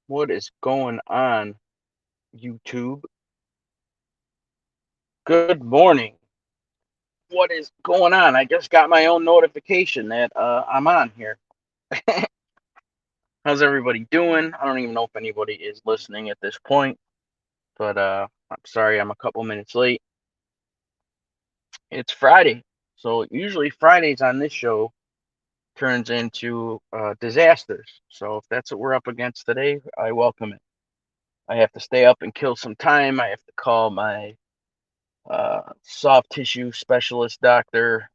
What is going on, YouTube? Good morning. What is going on? I just got my own notification that I'm on here. How's everybody doing? I don't even know if anybody is listening at this point, but I'm sorry I'm a couple minutes late. It's Friday, so usually Fridays on this show turns into disasters. So if that's what we're up against today, I welcome it. I have to stay up and kill some time. I have to call my soft tissue specialist doctor.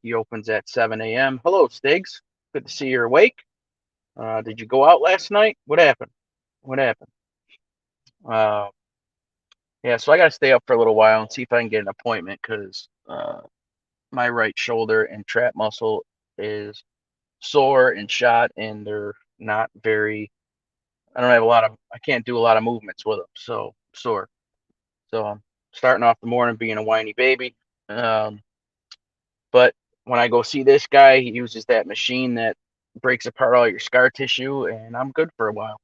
He opens at 7 a.m. Hello, Stiggs. Good to see you're awake. Did you go out last night? What happened? What happened? Uh, yeah, so I got to stay up for a little while and see if I can get an appointment because my right shoulder and trap muscle is sore and shot, and they're not very. I don't have a lot of. I can't do a lot of movements with them, so sore. So I'm starting off the morning being a whiny baby. Um, But when I go see this guy, he uses that machine that breaks apart all your scar tissue, and I'm good for a while.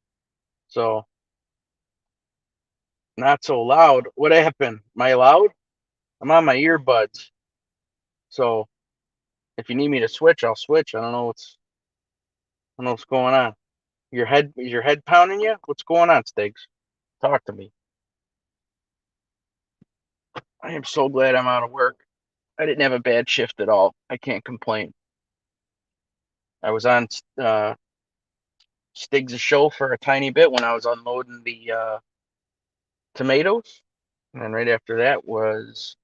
So, not so loud. What happened? Am I loud? I'm on my earbuds. So, if you need me to switch, I'll switch. I don't know what's going on. Is your head pounding you? What's going on, Stiggs? Talk to me. I am so glad I'm out of work. I didn't have a bad shift at all. I can't complain. I was on Stiggs' show for a tiny bit when I was unloading the tomatoes. And then right after that was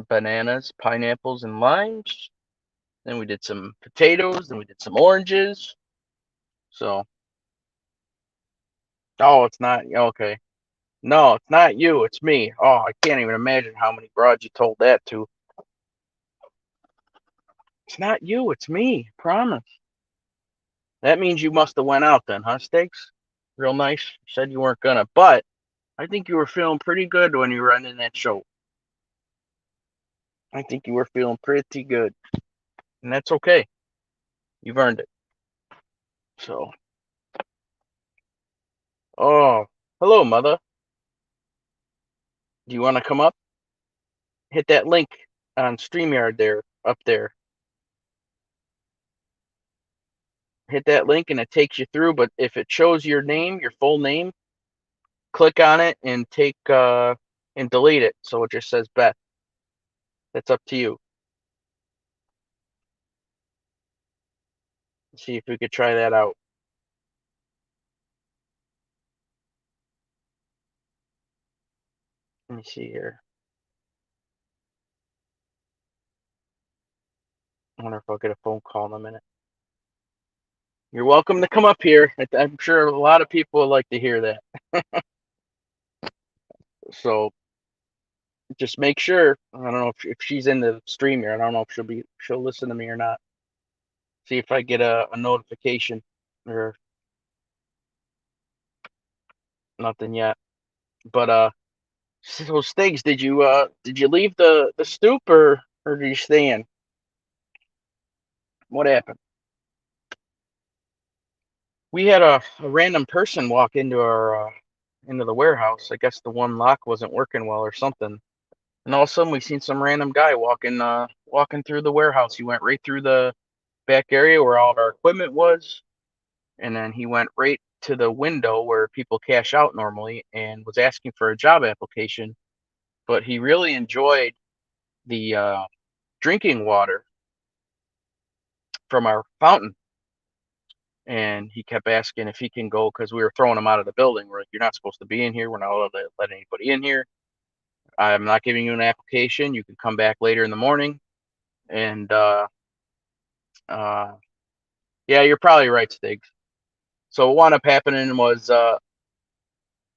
bananas, pineapples, and limes. Then we did some potatoes. Then we did some oranges. So, oh, it's not okay. No, it's not you. It's me. Oh, I can't even imagine how many broads you told that to. It's not you. It's me. Promise. That means you must have went out then, huh, Steaks? Real nice. You said you weren't gonna, but I think you were feeling pretty good when you were ending that show. I think you were feeling pretty good, and that's okay. You've earned it. So, oh, hello, mother. Do you want to come up? Hit that link on StreamYard there, up there. Hit that link and it takes you through. But if it shows your name, your full name, click on it and and delete it. So it just says Beth. That's up to you. Let's see if we could try that out. Let me see here. I wonder if I'll get a phone call in a minute. You're welcome to come up here. I'm sure a lot of people would like to hear that. So just make sure. I don't know if she's in the stream here. I don't know if she'll listen to me or not. See if I get a notification or nothing yet. But so Stiggs, did you leave the stoop or did you stay in? What happened? We had a random person walk into our into the warehouse. I guess the one lock wasn't working well or something. And all of a sudden we seen some random guy walking through the warehouse. He went right through the back area where all of our equipment was, and then he went right to the window where people cash out normally and was asking for a job application. But he really enjoyed the drinking water from our fountain, and he kept asking if he can go because we were throwing him out of the building. We're like, "You're not supposed to be in here. We're not allowed to let anybody in here. I'm not giving you an application. You can come back later in the morning." And uh, yeah, you're probably right, Stiggs. So what wound up happening was,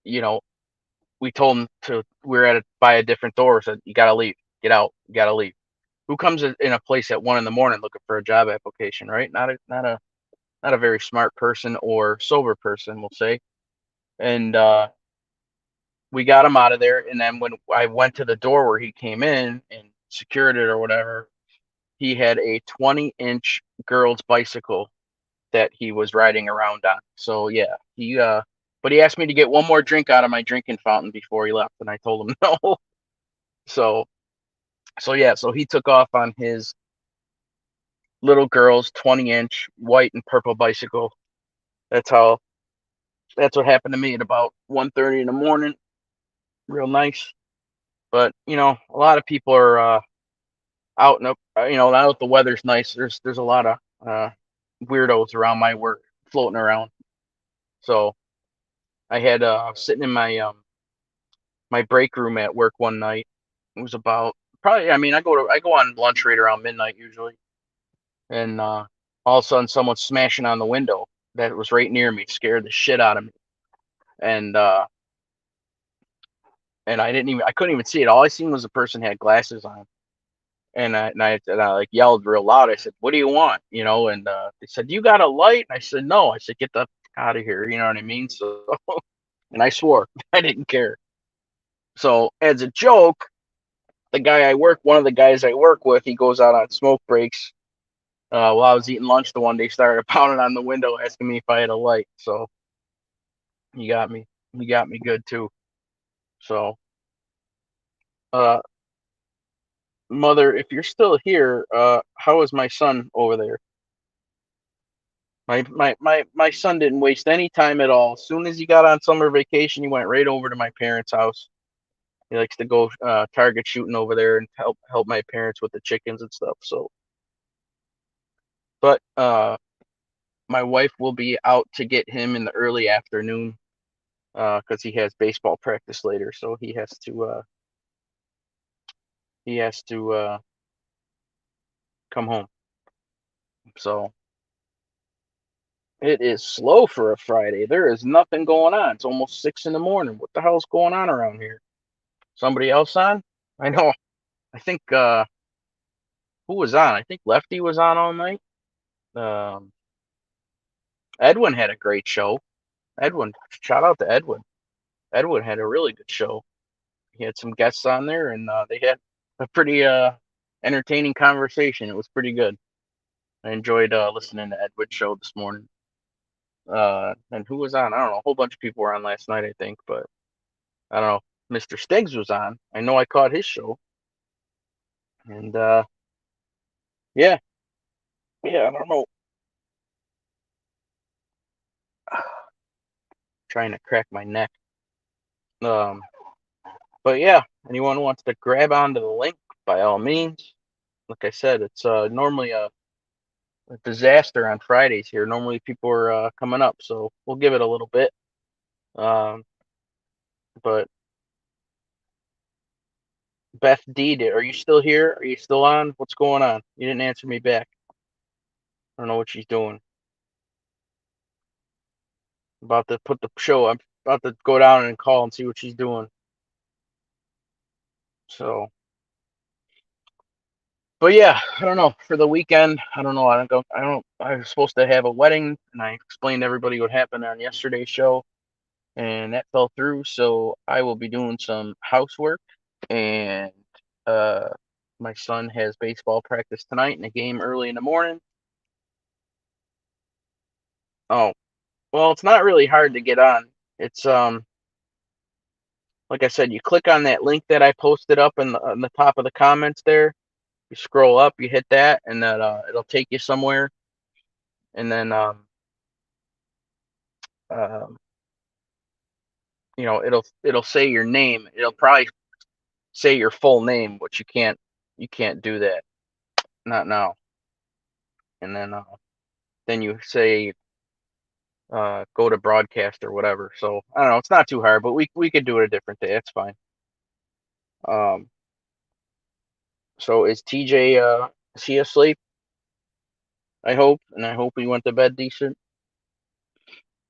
you know, we told him we were at by a different door. Said, "You gotta leave. Get out. You gotta leave." Who comes in a place at 1 a.m. looking for a job application, right? Not a very smart person or sober person, we'll say. And we got him out of there. And then when I went to the door where he came in and secured it or whatever, he had a 20-inch girl's bicycle that he was riding around on. So yeah, he But he asked me to get one more drink out of my drinking fountain before he left, and I told him no. So so he took off on his little girl's 20-inch white and purple bicycle. That's how that's what happened to me at about 1:30 in the morning. Real nice. But a lot of people are out and now that the weather's nice, there's a lot of weirdos around my work floating around. So I had sitting in my break room at work one night. It was about probably I go on lunch right around midnight usually, and all of a sudden someone's smashing on the window that was right near me, scared the shit out of me, and I couldn't even see it. All I seen was the person had glasses on. And I like yelled real loud. I said, "What do you want?" And they said, "You got a light?" And I said, "No." I said, "Get the fuck out of here." You know what I mean? So, and I swore I didn't care. So, as a joke, one of the guys I work with, he goes out on smoke breaks. While I was eating lunch the one day, started pounding on the window, asking me if I had a light. So he got me. He got me good too. So, uh, mother, if you're still here, how is my son over there? My son didn't waste any time at all. As soon as he got on summer vacation, he went right over to my parents' house. He likes to go target shooting over there and help my parents with the chickens and stuff. So, but my wife will be out to get him in the early afternoon because he has baseball practice later. So he has to come home. So it is slow for a Friday. There is nothing going on. It's almost 6 in the morning. What the hell's going on around here? Somebody else on? I know. I think who was on? I think Lefty was on all night. Um, Edwin had a great show. Edwin, shout out to Edwin. Edwin had a really good show. He had some guests on there, and they had a pretty entertaining conversation. It was pretty good. I enjoyed listening to Edwin's show this morning. And who was on? I don't know. A whole bunch of people were on last night, I think, but I don't know. Mr. Stiggs was on. I know I caught his show, and yeah, yeah. I don't know. Trying to crack my neck. Um, but yeah, anyone who wants to grab onto the link, by all means. Like I said, it's normally a disaster on Fridays here. Normally people are coming up, so we'll give it a little bit. Um, but Beth D, are you still here? Are you still on? What's going on? You didn't answer me back. I don't know what she's doing. About to put the show. I'm about to go down and call and see what she's doing. So, but yeah, I don't know. For the weekend, I don't know. I don't go. I don't. I was supposed to have a wedding, and I explained to everybody what happened on yesterday's show, and that fell through. So I will be doing some housework, and uh, my son has baseball practice tonight and a game early in the morning. Oh, well, it's not really hard to get on. It's like I said, you click on that link that I posted up on the top of the comments there. You scroll up, you hit that, and then it'll take you somewhere, and then um, it'll say your name. It'll probably say your full name, but you can't do that, not now. And then you say go to broadcast or whatever. So I don't know. It's not too hard, but we could do it a different day. It's fine. Um, so is TJ is he asleep? I hope, and I hope he went to bed decent.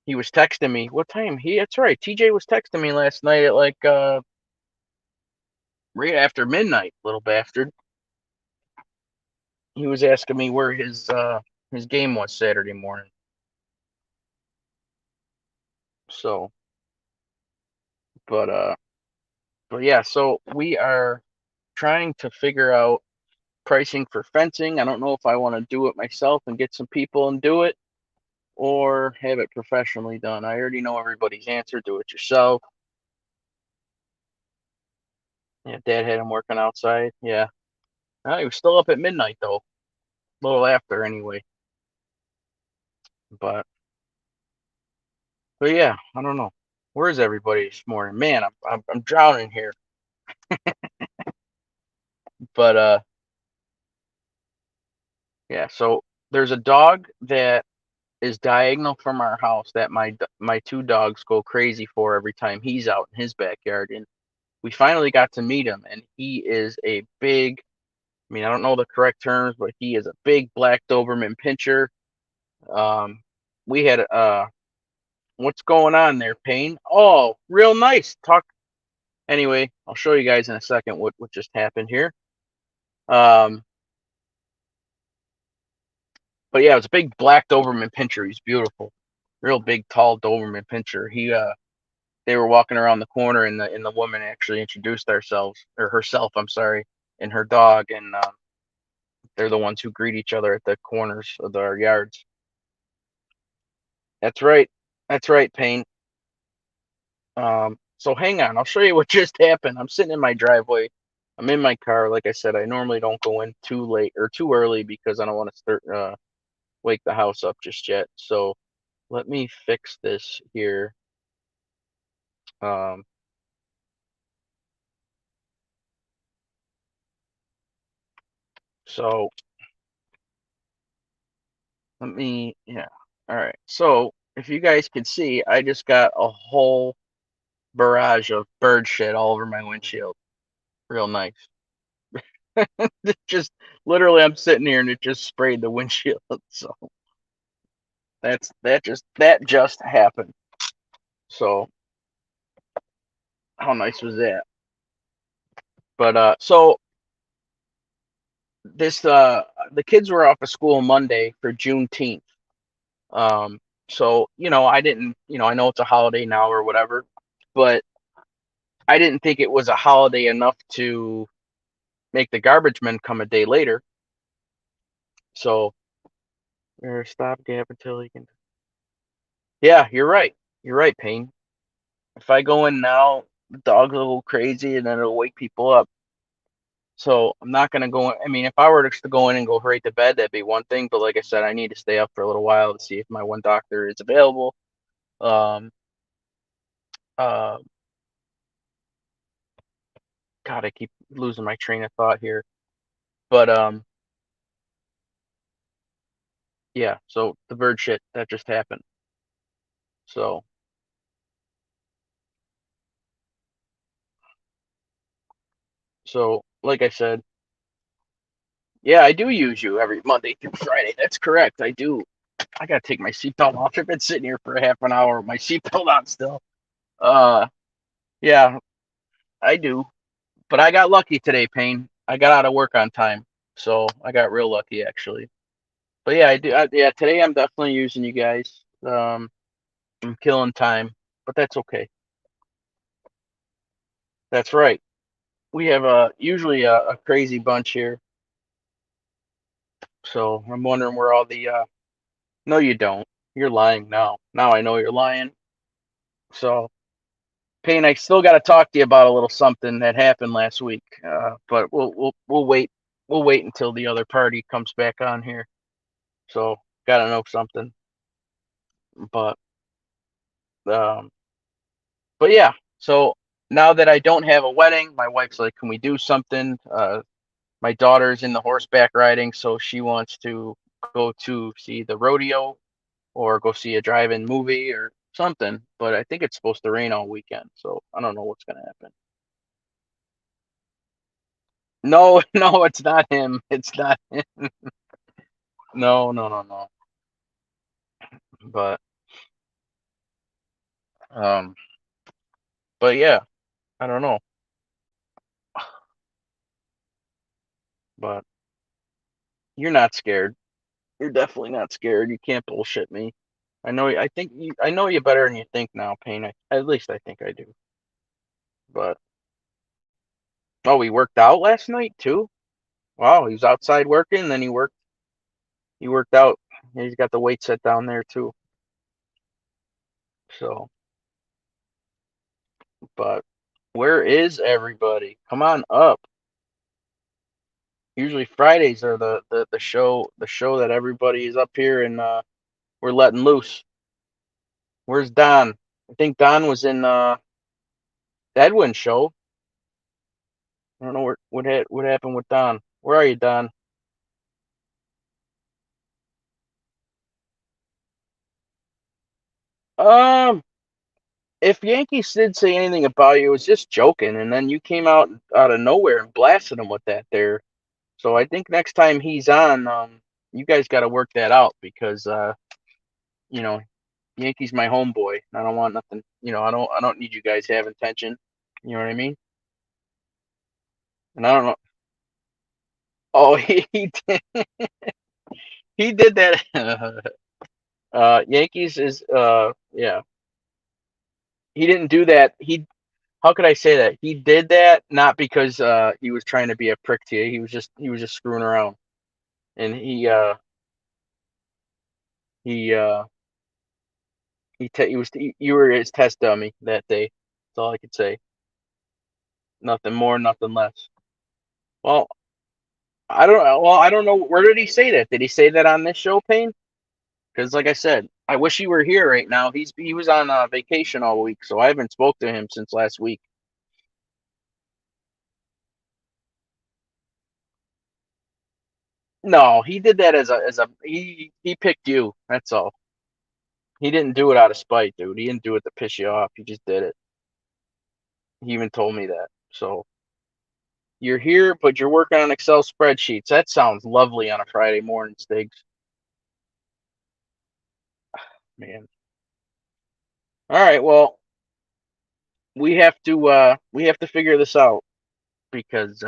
He was texting me. What time? That's right. TJ was texting me last night at like right after midnight, little bastard. He was asking me where his game was Saturday morning. So, but but yeah, so we are trying to figure out pricing for fencing. I don't know if I want to do it myself and get some people and do it, or have it professionally done. I already know everybody's answer. Do it yourself. Yeah, Dad had him working outside. Yeah. He was still up at midnight though. A little after anyway. But yeah, I don't know. Where is everybody this morning? Man, I'm drowning here. But yeah. So there's a dog that is diagonal from our house that my two dogs go crazy for every time he's out in his backyard, and we finally got to meet him, and he is a big. I mean, I don't know the correct terms, but he is a big black Doberman Pinscher. Um, we had what's going on there, Payne? Oh, real nice. Talk. Anyway, I'll show you guys in a second what just happened here. Um, but yeah, it was a big black Doberman Pinscher. He's beautiful, real big, tall Doberman Pinscher. They were walking around the corner, and the woman actually introduced herself. I'm sorry, and her dog, and they're the ones who greet each other at the corners of our yards. That's right. That's right, Payne. So hang on, I'll show you what just happened. I'm sitting in my driveway. I'm in my car. Like I said, I normally don't go in too late or too early because I don't want to start wake the house up just yet. So let me fix this here. Um, so yeah. All right. So if you guys can see, I just got a whole barrage of bird shit all over my windshield. Real nice. It just literally, I'm sitting here and it just sprayed the windshield. So that just happened. So how nice was that? But so this the kids were off of school Monday for Juneteenth. Um, so I didn't, I know it's a holiday now or whatever, but I didn't think it was a holiday enough to make the garbage men come a day later. So stopgap until he can. Yeah, you're right. You're right, Payne. If I go in now, the dog's a little crazy, and then it'll wake people up. So I'm not gonna go in. I mean, if I were to go in and go right to bed, that'd be one thing. But like I said, I need to stay up for a little while to see if my one doctor is available. Um, uh, God, I keep losing my train of thought here. But yeah. So the bird shit that just happened. So like I said, yeah, I do use you every Monday through Friday. That's correct. I do. I gotta take my seatbelt off. I've been sitting here for a half an hour with my seatbelt on still. Uh, yeah, I do. But I got lucky today, Payne. I got out of work on time, so I got real lucky actually. But yeah, I do. Yeah, today I'm definitely using you guys. I'm killing time, but that's okay. That's right. We have usually a crazy bunch here, so I'm wondering where all the. No, you don't. You're lying now. Now I know you're lying. So, Payne, I still got to talk to you about a little something that happened last week. But we'll wait. We'll wait until the other party comes back on here. So, gotta know something. But um, but yeah. So now that I don't have a wedding, my wife's like, "Can we do something?" My daughter's in the horseback riding, so she wants to go to see the rodeo or go see a drive-in movie or something. But I think it's supposed to rain all weekend, so I don't know what's gonna happen. No, no, it's not him. It's not him. No, no, no, no. But um, but yeah, I don't know. But you're not scared. You're definitely not scared. You can't bullshit me. I know. I know you better than you think now, Payne. At least I think I do. But oh, he worked out last night too. Wow, he was outside working. Then he worked. He worked out. He's got the weight set down there too. So, but where is everybody? Come on up. Usually Fridays are the show that everybody is up here and we're letting loose. Where's Don? I think Don was in Edwin's show. I don't know what happened with Don. Where are you, Don? Um, if Yankees did say anything about you, it was just joking, and then you came out of nowhere and blasted him with that there. So I think next time he's on, you guys got to work that out because you know, Yankees my homeboy. I don't want nothing. I don't need you guys having tension. You know what I mean? And I don't know. Oh, he did that. Yankees is yeah. He didn't do that. How could I say that? He did that not because he was trying to be a prick to you. He was just screwing around. And he you were his test dummy that day. That's all I could say. Nothing more, nothing less. Well, I don't know. Where did he say that? Did he say that on this show, Payne? Because like I said, I wish he were here right now. He was on vacation all week, so I haven't spoke to him since last week. No, he did that as a he picked you. That's all. He didn't do it out of spite, dude. He didn't do it to piss you off. He just did it. He even told me that. So you're here, but you're working on Excel spreadsheets. That sounds lovely on a Friday morning, Stiggs. Man. All right, well, we have to figure this out because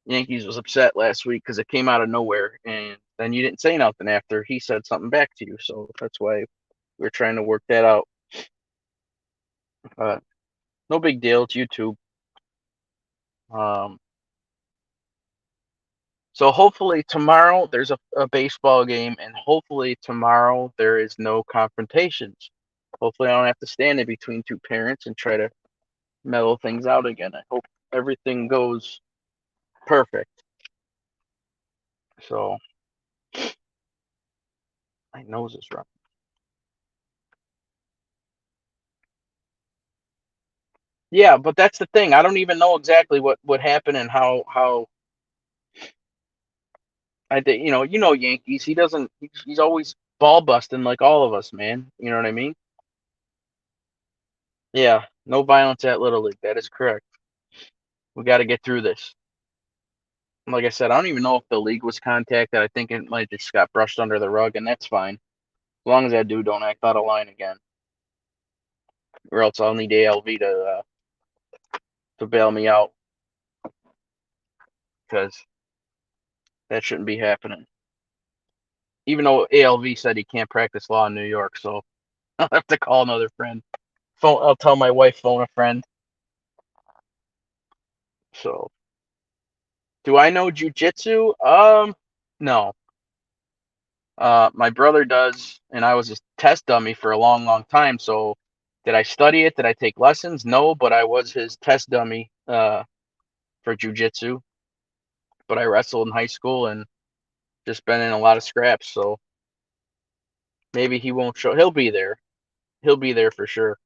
Yankees was upset last week because it came out of nowhere, and then you didn't say nothing after he said something back to you. So that's why we're trying to work that out. No big deal. It's YouTube. Um, so hopefully tomorrow there's a baseball game, and hopefully tomorrow there is no confrontations. Hopefully I don't have to stand in between two parents and try to mellow things out again. I hope everything goes perfect. So my nose is running. Yeah, but that's the thing. I don't even know exactly what happened and how I think Yankees. He doesn't. He's always ball busting like all of us, man. You know what I mean? Yeah. No violence at Little League. That is correct. We got to get through this. Like I said, I don't even know if the league was contacted. I think it might just got brushed under the rug, and that's fine. As long as that dude don't act out of line again, or else I'll need ALV to bail me out because that shouldn't be happening. Even though ALV said he can't practice law in New York, so I'll have to call another friend. I'll tell my wife phone a friend. So, do I know jujitsu? No. My brother does, and I was a test dummy for a long, long time. So, did I study it? Did I take lessons? No, but I was his test dummy for jujitsu. But I wrestled in high school and just been in a lot of scraps. So maybe he won't show. He'll be there. He'll be there for sure.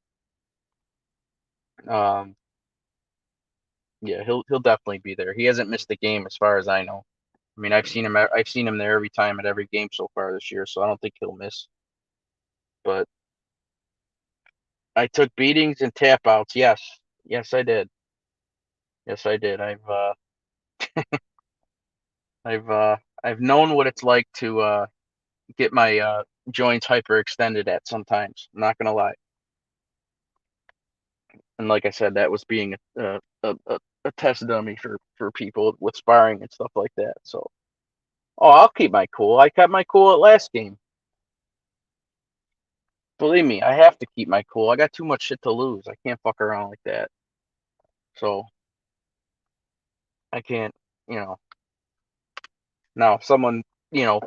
Um, yeah, he'll definitely be there. He hasn't missed a game as far as I know. I mean, I've seen him there every time at every game so far this year, so I don't think he'll miss. But I took beatings and tap outs. Yes, yes, I did. Yes, I did. I've I've known what it's like to get my joints hyperextended at sometimes. I'm not gonna lie. And like I said, that was being a test dummy for people with sparring and stuff like that. So, oh, I'll keep my cool. I kept my cool at last game. Believe me, I have to keep my cool. I got too much shit to lose. I can't fuck around like that. So I can't, you know. Now, if someone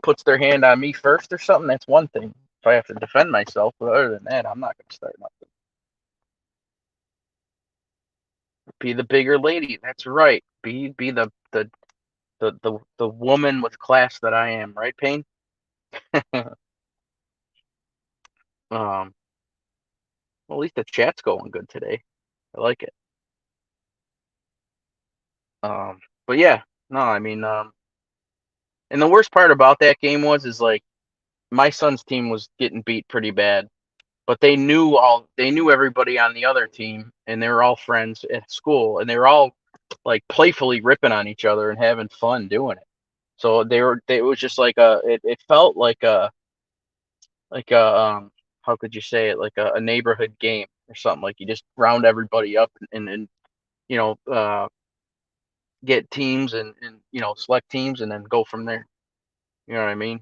puts their hand on me first or something, that's one thing. If I have to defend myself. But other than that, I'm not going to start nothing. Be the bigger lady. That's right. Be the woman with class that I am. Right, Payne? Well, at least the chat's going good today. I like it. But yeah, no, I mean, and the worst part about that game is like my son's team was getting beat pretty bad, but they knew everybody on the other team, and they were all friends at school, and they were all like playfully ripping on each other and having fun doing it. So it was just like it felt like a how could you say it, like a neighborhood game or something. Like you just round everybody up and you know get teams and select teams and then go from there. You know what I mean?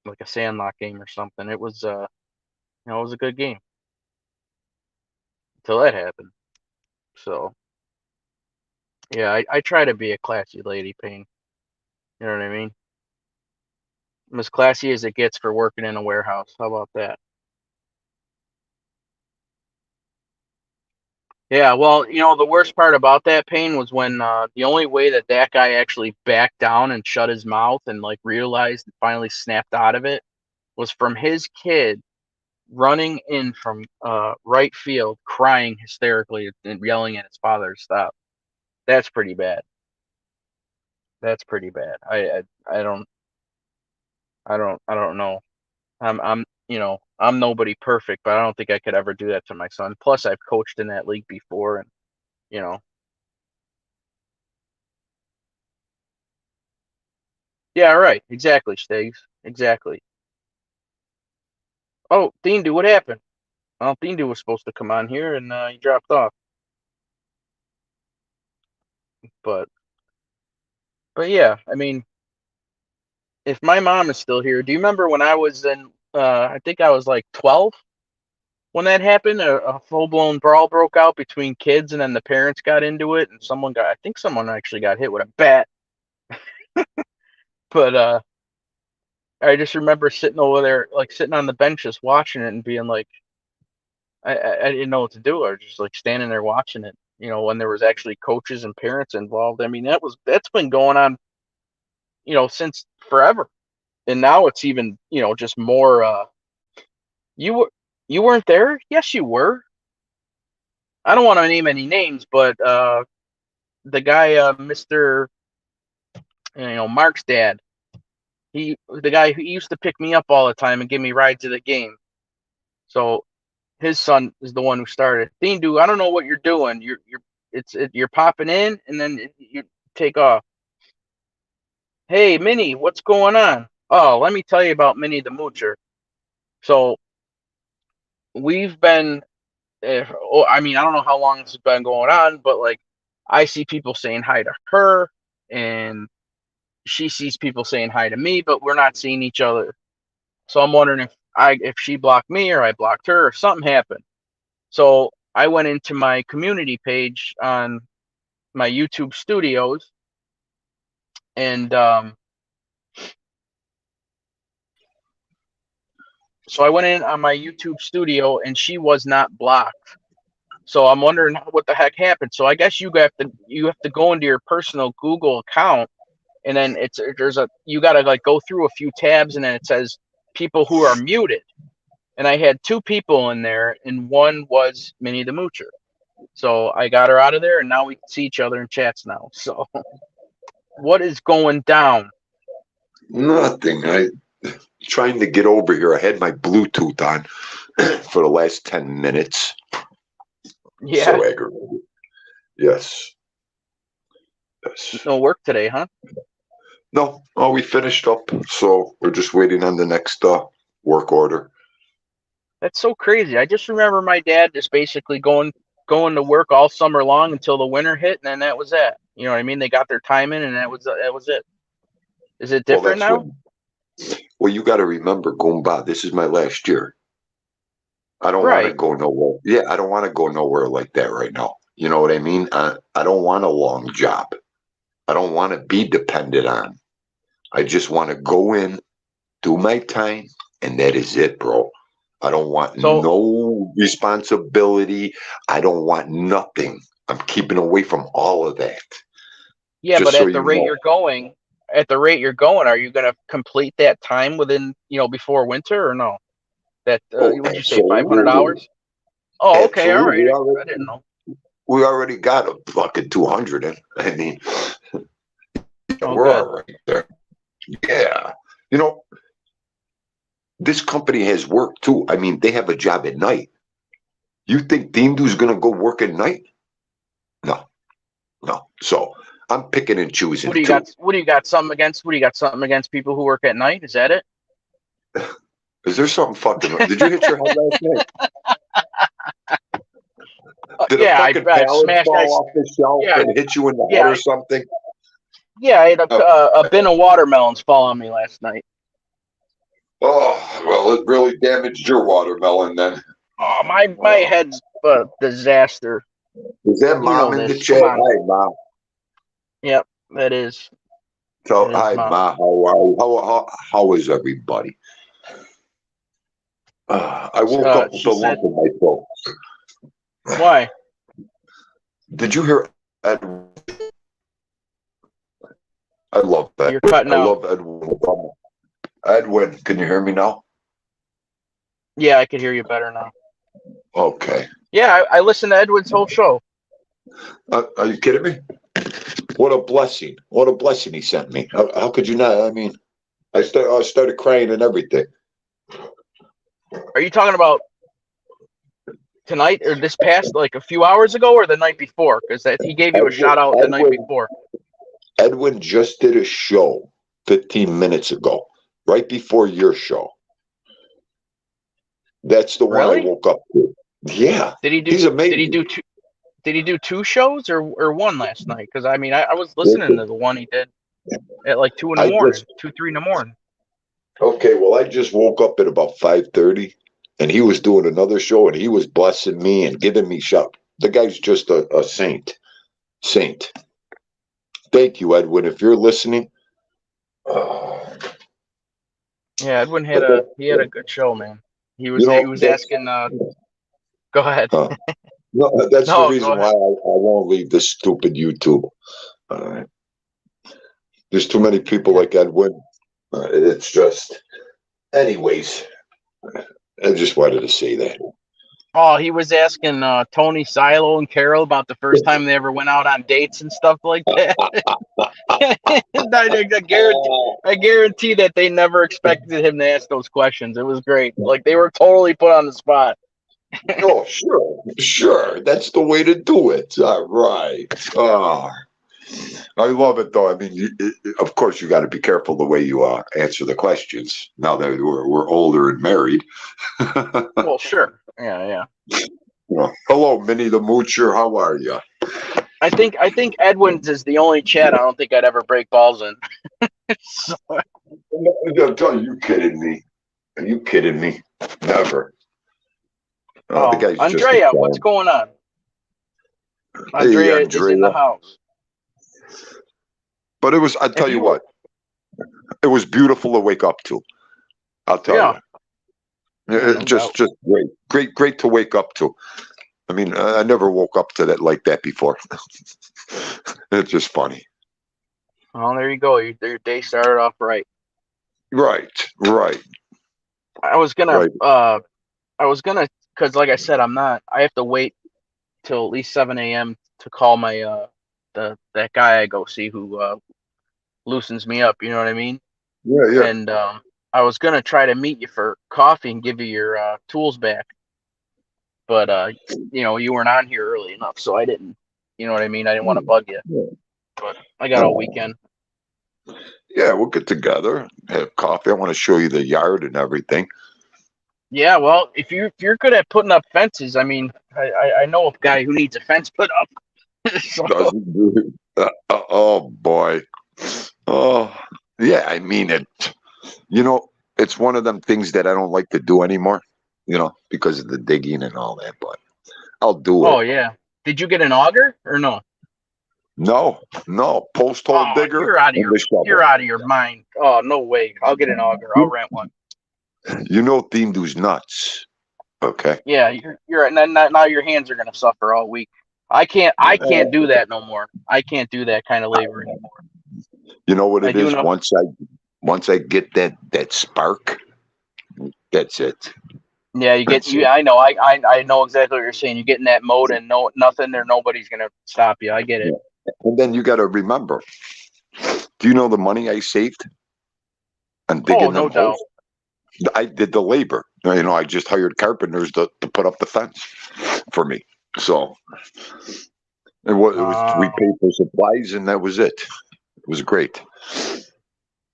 Like a sandlot game or something. It was it was a good game until that happened. So yeah, I try to be a classy lady, Payne. You know what I mean? I'm as classy as it gets for working in a warehouse. How about that? Yeah, well, the worst part about that, Payne, was when the only way that guy actually backed down and shut his mouth and like realized and finally snapped out of it was from his kid running in from right field, crying hysterically and yelling at his father to stop. That's pretty bad. That's pretty bad. I don't know. I'm nobody perfect, but I don't think I could ever do that to my son. Plus, I've coached in that league before, and you know, yeah, right, exactly, Stags, exactly. Oh, Thindu, what happened? Well, Thindu was supposed to come on here, and he dropped off. But yeah, I mean, if my mom is still here, do you remember when I was in? I think I was like 12 when that happened. A full blown brawl broke out between kids, and then the parents got into it, and I think someone actually got hit with a bat. But I just remember sitting over there, like sitting on the bench, just watching it and being like, I didn't know what to do. I was just like standing there watching it. When there was actually coaches and parents involved. I mean, that's been going on, since forever. And now it's even, just more. You were you weren't there? Yes, you were. I don't want to name any names, but the guy, Mister, Mark's dad. The guy who used to pick me up all the time and give me rides to the game. So his son is the one who started. Thindu, I don't know what you're doing. You're popping in and then you take off. Hey, Minnie, what's going on? Oh, let me tell you about Minnie the Moocher. So we've been, I mean, I don't know how long this has been going on, but like, I see people saying hi to her, and she sees people saying hi to me, but we're not seeing each other. So I'm wondering if she blocked me or I blocked her or something happened. So I went into my community page on my YouTube studios, and so I went in on my YouTube studio, and she was not blocked. So I'm wondering what the heck happened. So I guess you have to go into your personal Google account, and then you got to like go through a few tabs, and then it says people who are muted. And I had two people in there, and one was Minnie the Moocher. So I got her out of there, and now we can see each other in chats now. So what is going down? Nothing. I trying to get over here. I had my Bluetooth on for the last 10 minutes. Yeah. So aggravated. Yes. No work today, huh? No. Oh, we finished up. So we're just waiting on the next work order. That's so crazy. I just remember my dad just basically going to work all summer long until the winter hit, and then that was it. You know what I mean? They got their time in, and that was it. Is it different now? Well, you got to remember, Goomba, this is my last year. I don't want to Right. go nowhere. Yeah, I don't want to go nowhere like that right now. You know what I mean? I don't want a long job. I don't want to be dependent on. I just want to go in, do my time, and that is it, bro. I don't want So no responsibility. I don't want nothing. I'm keeping away from all of that. yeah, Just but so you know. at the rate you're going, are you going to complete that time within, before winter or no? That Oh, would you say 500 absolutely. hours? Oh, okay, all Absolutely. right. I didn't know. We already got a fucking 200 in. I mean, Oh, we're good. all right there. Yeah. You know, this company has work too. I mean, they have a job at night. You think Deemdu's going to go work at night? No, no. So I'm picking and choosing What do you too. got? What do you got? Something against? What do you got? Something against people who work at night? Is that it? Is there something fucking wrong? Did you hit your head last night? Did a Yeah, fucking I pallet smashed. fall off the shelf Yeah, and hit you in the head yeah, or something? yeah. I had Oh, a bin of watermelons fall on me last night. oh, well, it really damaged your watermelon then. Oh, my Oh. head's a disaster. Is that You mom know in the this. Come chat? on. Hi, mom. Yep, that is. So, That is hi, mom. ma. How are you? How is everybody? I woke up with She a lump said, in my throat. "Why? Did you hear Edwin? I love You're Edwin. cutting I out." love Edwin. Edwin, can you hear me now? Yeah, I could hear you better now. Okay. Yeah, I listened to Edwin's whole show. Are you kidding me? What a blessing. What a blessing he sent me. How could you not? I mean, I started crying and everything. Are you talking about tonight or this past like a few hours ago or the night before? Because he gave you a Edwin, shout out the night Edwin, before. Edwin just did a show 15 minutes ago, right before your show. That's the one I Really? woke up to. Yeah, Did he do? he's Did he amazing. do two? Did he do two shows or one last night? Because I mean, I was listening to the one he did at like 2 in the I morning, just 2, 3 in the morning. okay. Well, I just woke up at about 5:30, and he was doing another show, and he was blessing me and giving me shout. The guy's just a saint. Saint. Thank you, Edwin. If you're listening, uh, Yeah, Edwin but he had a good show, man. you He know was that's asking. Go ahead. no, that's the No, go reason why ahead. I won't leave this stupid YouTube. Uh, there's too many people Yeah. like Edwin. It's just, anyways. I just wanted to say that. Oh, he was asking Tony Silo and Carol about the first time they ever went out on dates and stuff like that. I guarantee that they never expected him to ask those questions. It was great. Like they were totally put on the spot. Oh, sure, sure. That's the way to do it. All right. Oh, I love it, though. I mean, of course, you got to be careful the way you answer the questions. Now that we're older and married. Well, sure. Yeah, yeah. Hello, Minnie the Moocher. How are you? I think Edwin's is the only chat I don't think I'd ever break balls in. So, Are you kidding me? Are you kidding me? Never. The guy's just a Andrea, what's fan. going on? Hey, Andrea is in the Andrea. house. But it was, I tell If you you were, what, it was beautiful to wake up to. I'll tell yeah, you. yeah, no doubt. Just great to wake up to. I mean, I never woke up to that like that before. It's just funny. Well, there you go. Your day started off right. Right. I was gonna, Right. because like I said, I have to wait till at least 7 a.m. to call my that guy I go see who loosens me up. You know what I mean? Yeah. And I was gonna try to meet you for coffee and give you your tools back, but you weren't on here early enough, so I didn't. You know what I mean? I didn't want to bug you, but I got all weekend. Yeah, we'll get together, have coffee. I want to show you the yard and everything. Yeah, well, if you're good at putting up fences, I mean, I know a guy who needs a fence put up. So, Oh boy. Oh yeah. I mean it. It's one of them things that I don't like to do anymore. Because of the digging and all that. But I'll do oh it. yeah, did you get an auger or no? No. Post hole Oh, digger and the shovel. you're out of your mind. Oh, no way. I'll get an auger. I'll rent one. You know, Theme Du's nuts. Okay. Yeah, you're and then now your hands are gonna suffer all week. I can't do that no more. I can't do that kind of labor anymore. You know what I it do is? know. Once I get that spark, that's it. Yeah, you get That's you. it. I know. I know exactly what you're saying. You get in that mode, and nothing or nobody's gonna stop you. I get it. And then you got to remember. Do you know the money I saved on Oh, digging no them holes? doubt. I did the labor. You know, I just hired carpenters to put up the fence for me. So it was we Uh, paid for supplies and that was it. It was great.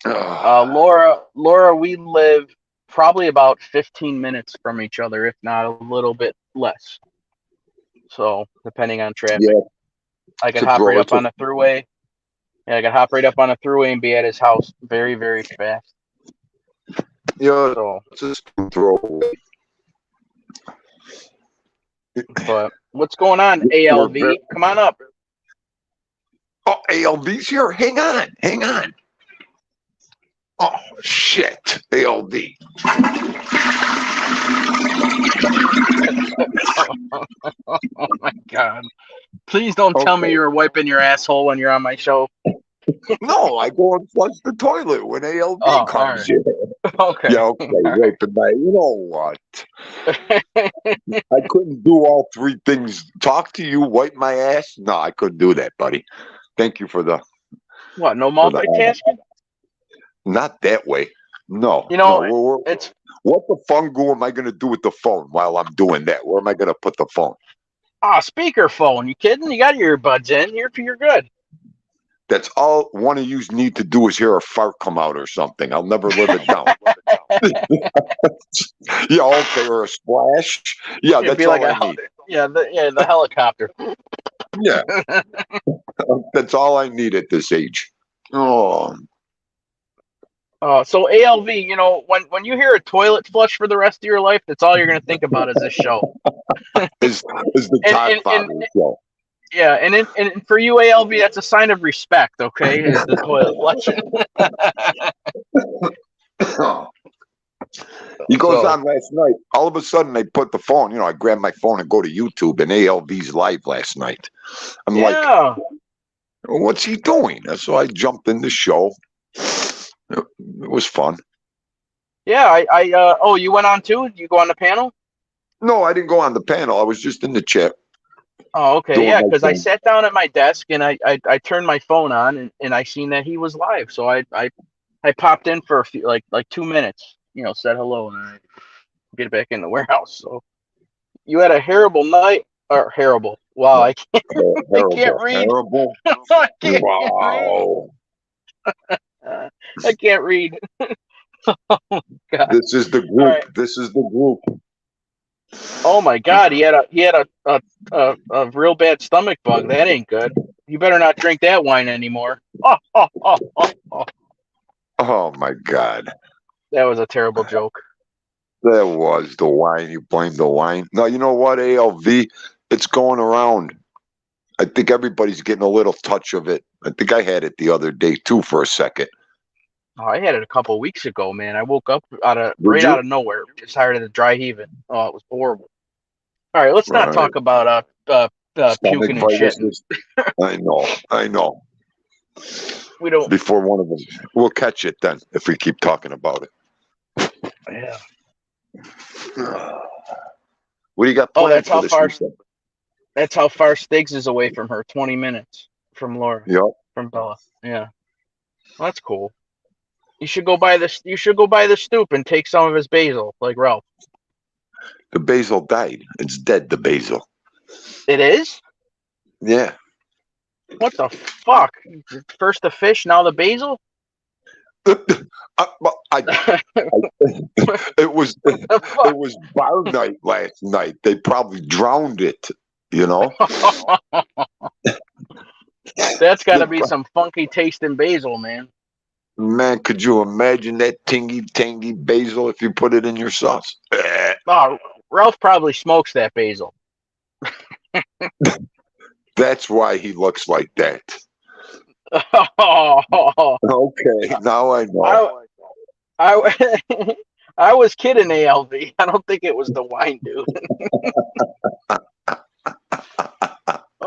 Laura, we live probably about 15 minutes from each other, if not a little bit less. So depending on traffic, Yeah, I it's could a hop right grow. up on the throughway. Yeah, I could hop right up on the throughway and be at his house very, very fast. Yeah, So, it's a smooth throw. but what's going on, We're very, ALV? Come on up. oh, ALV's here. Hang on. Oh shit, ALV. Oh my god! Please don't tell me Okay. you're wiping your asshole when you're on my show. No, I go and flush the toilet when Oh, ALV all comes right. here. Okay. Yeah, okay, right, but you know what? I couldn't do all three things. Talk to you, wipe my ass. No, I couldn't do that, buddy. Thank you for the What? No for the honor. multitasking? Not that way. No, You no. know, it's What the fungo am I going to do with the phone while I'm doing that? Where am I going to put the phone? speakerphone. You kidding? You got your earbuds in. You're good. That's all one of yous need to do is hear a fart come out or something. I'll never live it down. Yeah, okay, or a splash. Yeah, It'd be that's like all I a need. the helicopter. Yeah, that's all I need at this age. Oh, So ALV, when you hear a toilet flush for the rest of your life, that's all you're gonna think about is this show. is the And Todd and, and Father show. yeah, and for you ALV, that's a sign of respect. Okay, is the toilet flushing. He goes So on last night. All of a sudden, I put the phone. You know, I grab my phone and go to YouTube, and ALV's live last night. I'm like, yeah, what's he doing? So I jumped in the show. It was fun. yeah. Oh, you went on too? You go on the panel? No, I didn't go on the panel. I was just in the chat Oh, okay, doing yeah. my Because I thing. sat down at my desk and I turned my phone on and I seen that he was live. So I popped in for a few like 2 minutes. Said hello and I get back in the warehouse. So you had a terrible night or terrible. Wow, I can't Terrible, read. terrible. I can't read. Wow. I can't read. Oh God. This is the All group. right. This is the group. Oh my God. He had a real bad stomach bug. That ain't good. You better not drink that wine anymore. Oh. Oh my God. That was a terrible joke. That was the wine. You blamed the wine. No, you know what, ALV? It's going around. I think everybody's getting a little touch of it. I think I had it the other day too for a second. Oh, I had it a couple of weeks ago, man. I woke up Did right out of you? nowhere, just tired of the dry heaving. Oh, it was horrible. All right, let's not Right. talk about Stomach puking and shitting. viruses. I know. I know. We don't. Before one of us, we'll catch it then if we keep talking about it. Yeah. What do you got Oh, planned for this weekend? that's how far Stiggs is away from her. 20 minutes from Laura, Yep. from Bella. Yeah, well, that's cool. You should go by this. You should go by the stoop and take some of his basil, like Ralph. The basil died. It's dead, the basil. It is. Yeah. What the fuck? First the fish, now the basil. It was The fuck? it was bar night last night. They probably drowned it, you know. That's got to be some funky tasting basil, man. Man, could you imagine that tangy basil if you put it in your sauce? Oh, Ralph probably smokes that basil. That's why he looks like that. Oh, Okay, now I know. I I was kidding, ALV. I don't think it was the wine, dude.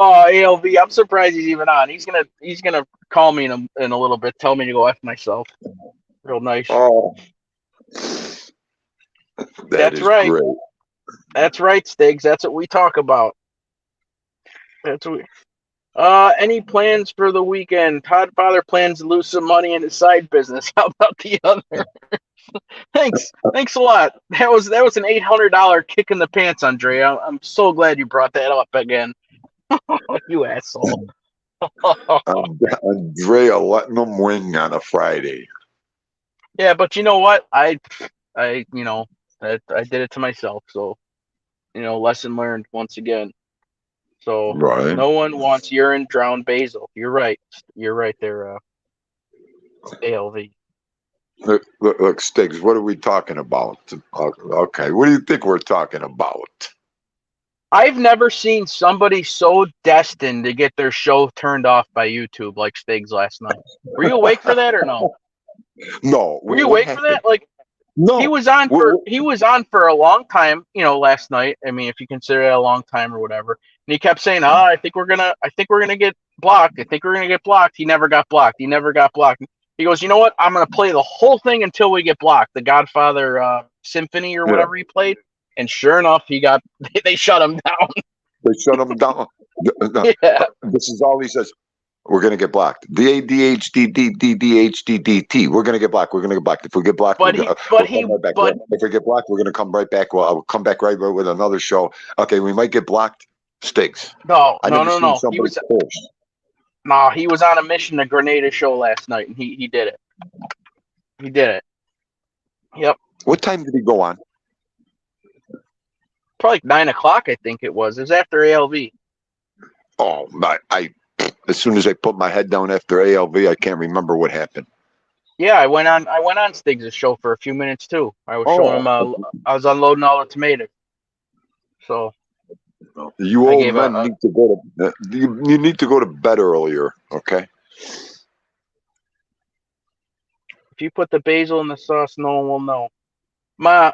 Oh, ALV, I'm surprised he's even on. He's gonna call me in a little bit, tell me to go F myself. Real nice. Oh, that That's is right. great. That's right, Stiggs. That's what we talk about. That's what we, any plans for the weekend? Todd Father plans to lose some money in his side business. How about the other? Thanks a lot. That was an $800 kick in the pants, Andre. I'm so glad you brought that up again. You asshole. Andrea letting them win on a Friday. Yeah, but you know what? I I did it to myself. So lesson learned once again. So Right. no one wants urine drowned basil. You're right. You're right there, ALV. Look, Stiggs, what are we talking about? Okay, what do you think we're talking about? I've never seen somebody so destined to get their show turned off by YouTube like Stiggs last night. Were you awake for that or no? No, Were you what awake for happened? that? Like he No. was on for What- he was on for a long time, last night. I mean, if you consider it a long time or whatever. And he kept saying, I think we're gonna get blocked. I think we're gonna get blocked. He never got blocked. He never got blocked. He goes, you know what? I'm gonna play the whole thing until we get blocked. The Godfather Symphony or yeah, whatever he played. And sure enough, they shut him down. they shut him down. Yeah. This is all he says. We're gonna get blocked. The ADHD. We're gonna get blocked. We're gonna get blocked. If we get blocked, But we'll come right back. but If we get blocked, we're gonna come right back. Well, I'll come back right with another show. Okay, we might get blocked. Stakes. no, I no, never no, seen no. somebody push. He was on a mission to Grenada show last night, and he did it. He did it. Yep. What time did he go on? Probably like 9 o'clock, I think it was. It was after ALV. Oh, I as soon as I put my head down after ALV, I can't remember what happened. Yeah, I went on Stiggs' show for a few minutes too. I was showing him. I was unloading all the tomatoes. So You I old gave men need to go to you need to go to bed earlier. Okay. if you put the basil in the sauce, no one will know. Ma,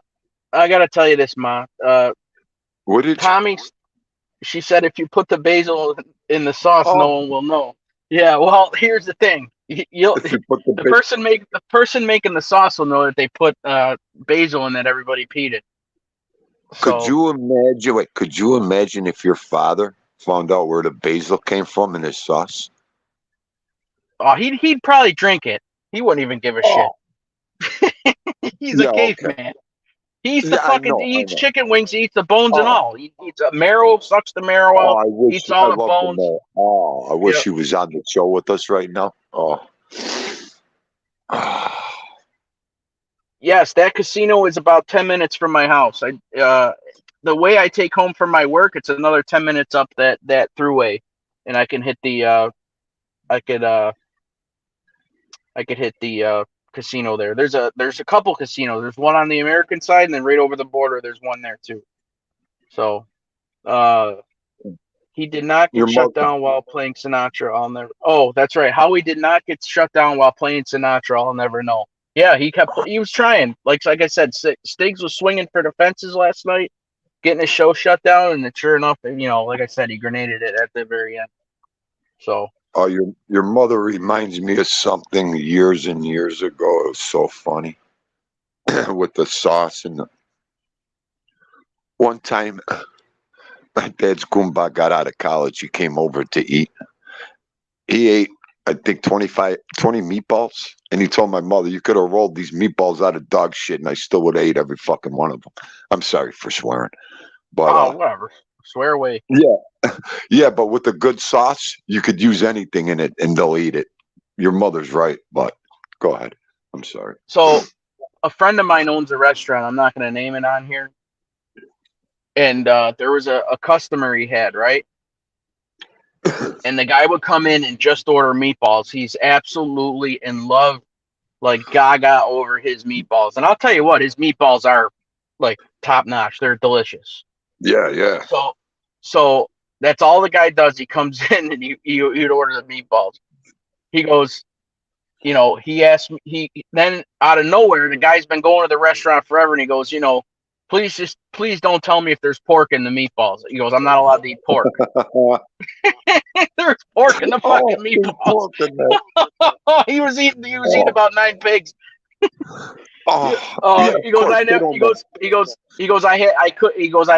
I gotta tell you this, Ma. What did Tommy, she said if you put the basil in the sauce, oh, no one will know. Yeah. Well, here's the thing. You'll if you put the the person making the sauce will know that they put basil in that everybody peed it. could So you imagine? Wait, could you imagine if your father found out where the basil came from in his sauce? he'd probably drink it. He wouldn't even give a Oh, shit. He's a yeah, okay. caveman. He eats the Yeah, I fucking. know, He I eats know. chicken wings. He eats the bones and Oh, all. He eats a marrow, sucks the marrow oh, out. I wish Eats I all the loved him bones. more. Oh, I wish Yep. he was on the show with us right now. Oh. Yes, that casino is about 10 minutes from my house. The way I take home from my work, it's another 10 minutes up that throughway, and I can hit the. I could hit the casino there. There's a couple casinos. There's one on the American side, and then right over the border, there's one there too. So, he did not Your get shut mother, down while playing Sinatra. I'll never. Oh, that's right. How he did not get shut down while playing Sinatra, I'll never know. Yeah, he was trying. Like I said, Stiggs was swinging for the fences last night, getting his show shut down, and then sure enough, like I said, he grenaded it at the very end. So. oh, your mother reminds me of something years and years ago. It was so funny with the sauce and the. One time, my dad's Goomba got out of college. He came over to eat. He ate, I think, 20 meatballs. And he told my mother, you could have rolled these meatballs out of dog shit and I still would have ate every fucking one of them. I'm sorry for swearing. But, Whatever. Swear away. yeah, but with a good sauce, you could use anything in it and they'll eat it. Your mother's right, but go ahead. I'm sorry. So, a friend of mine owns a restaurant. I'm not going to name it on here. And there was a customer he had, right? And the guy would come in and just order meatballs. He's absolutely in love, like gaga over his meatballs. And I'll tell you what, his meatballs are like top notch. They're delicious. Yeah. So that's all the guy does. He comes in and he'd order the meatballs. He goes, he asked me, then out of nowhere, the guy's been going to the restaurant forever, and he goes, please don't tell me if there's pork in the meatballs. He goes, I'm not allowed to eat pork. There's pork in the fucking meatballs. He was eating about 9 pigs. He goes, I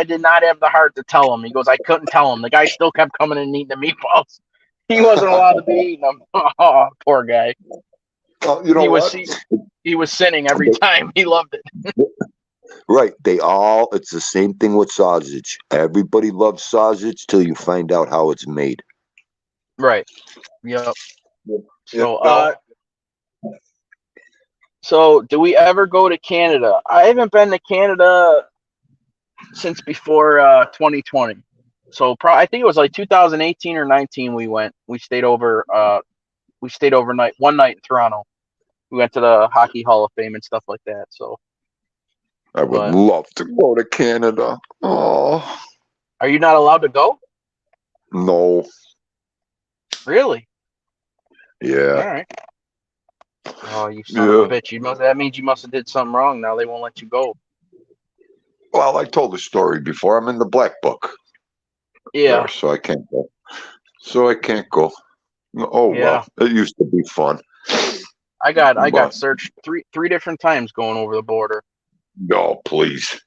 did not have the heart to tell him. He goes, I couldn't tell him. The guy still kept coming and eating the meatballs. He wasn't allowed to be eating them. Oh, poor guy. He was sinning every time. He loved it. Right. It's the same thing with sausage. Everybody loves sausage till you find out how it's made. Right. Yep. So do we ever go to Canada? I haven't been to Canada since before 2020. So I think it was like 2018 or 19 we went. We stayed overnight one night in Toronto. We went to the Hockey Hall of Fame and stuff like that. So I would love to go to Canada. Oh. Are you not allowed to go? No. Really? Yeah. All right. Oh, you son of a bitch! That means you must have did something wrong. Now they won't let you go. Well, I told the story before. I'm in the black book. Yeah. There, so I can't go. Oh yeah. Well, it used to be fun. I got searched three different times going over the border. No, please.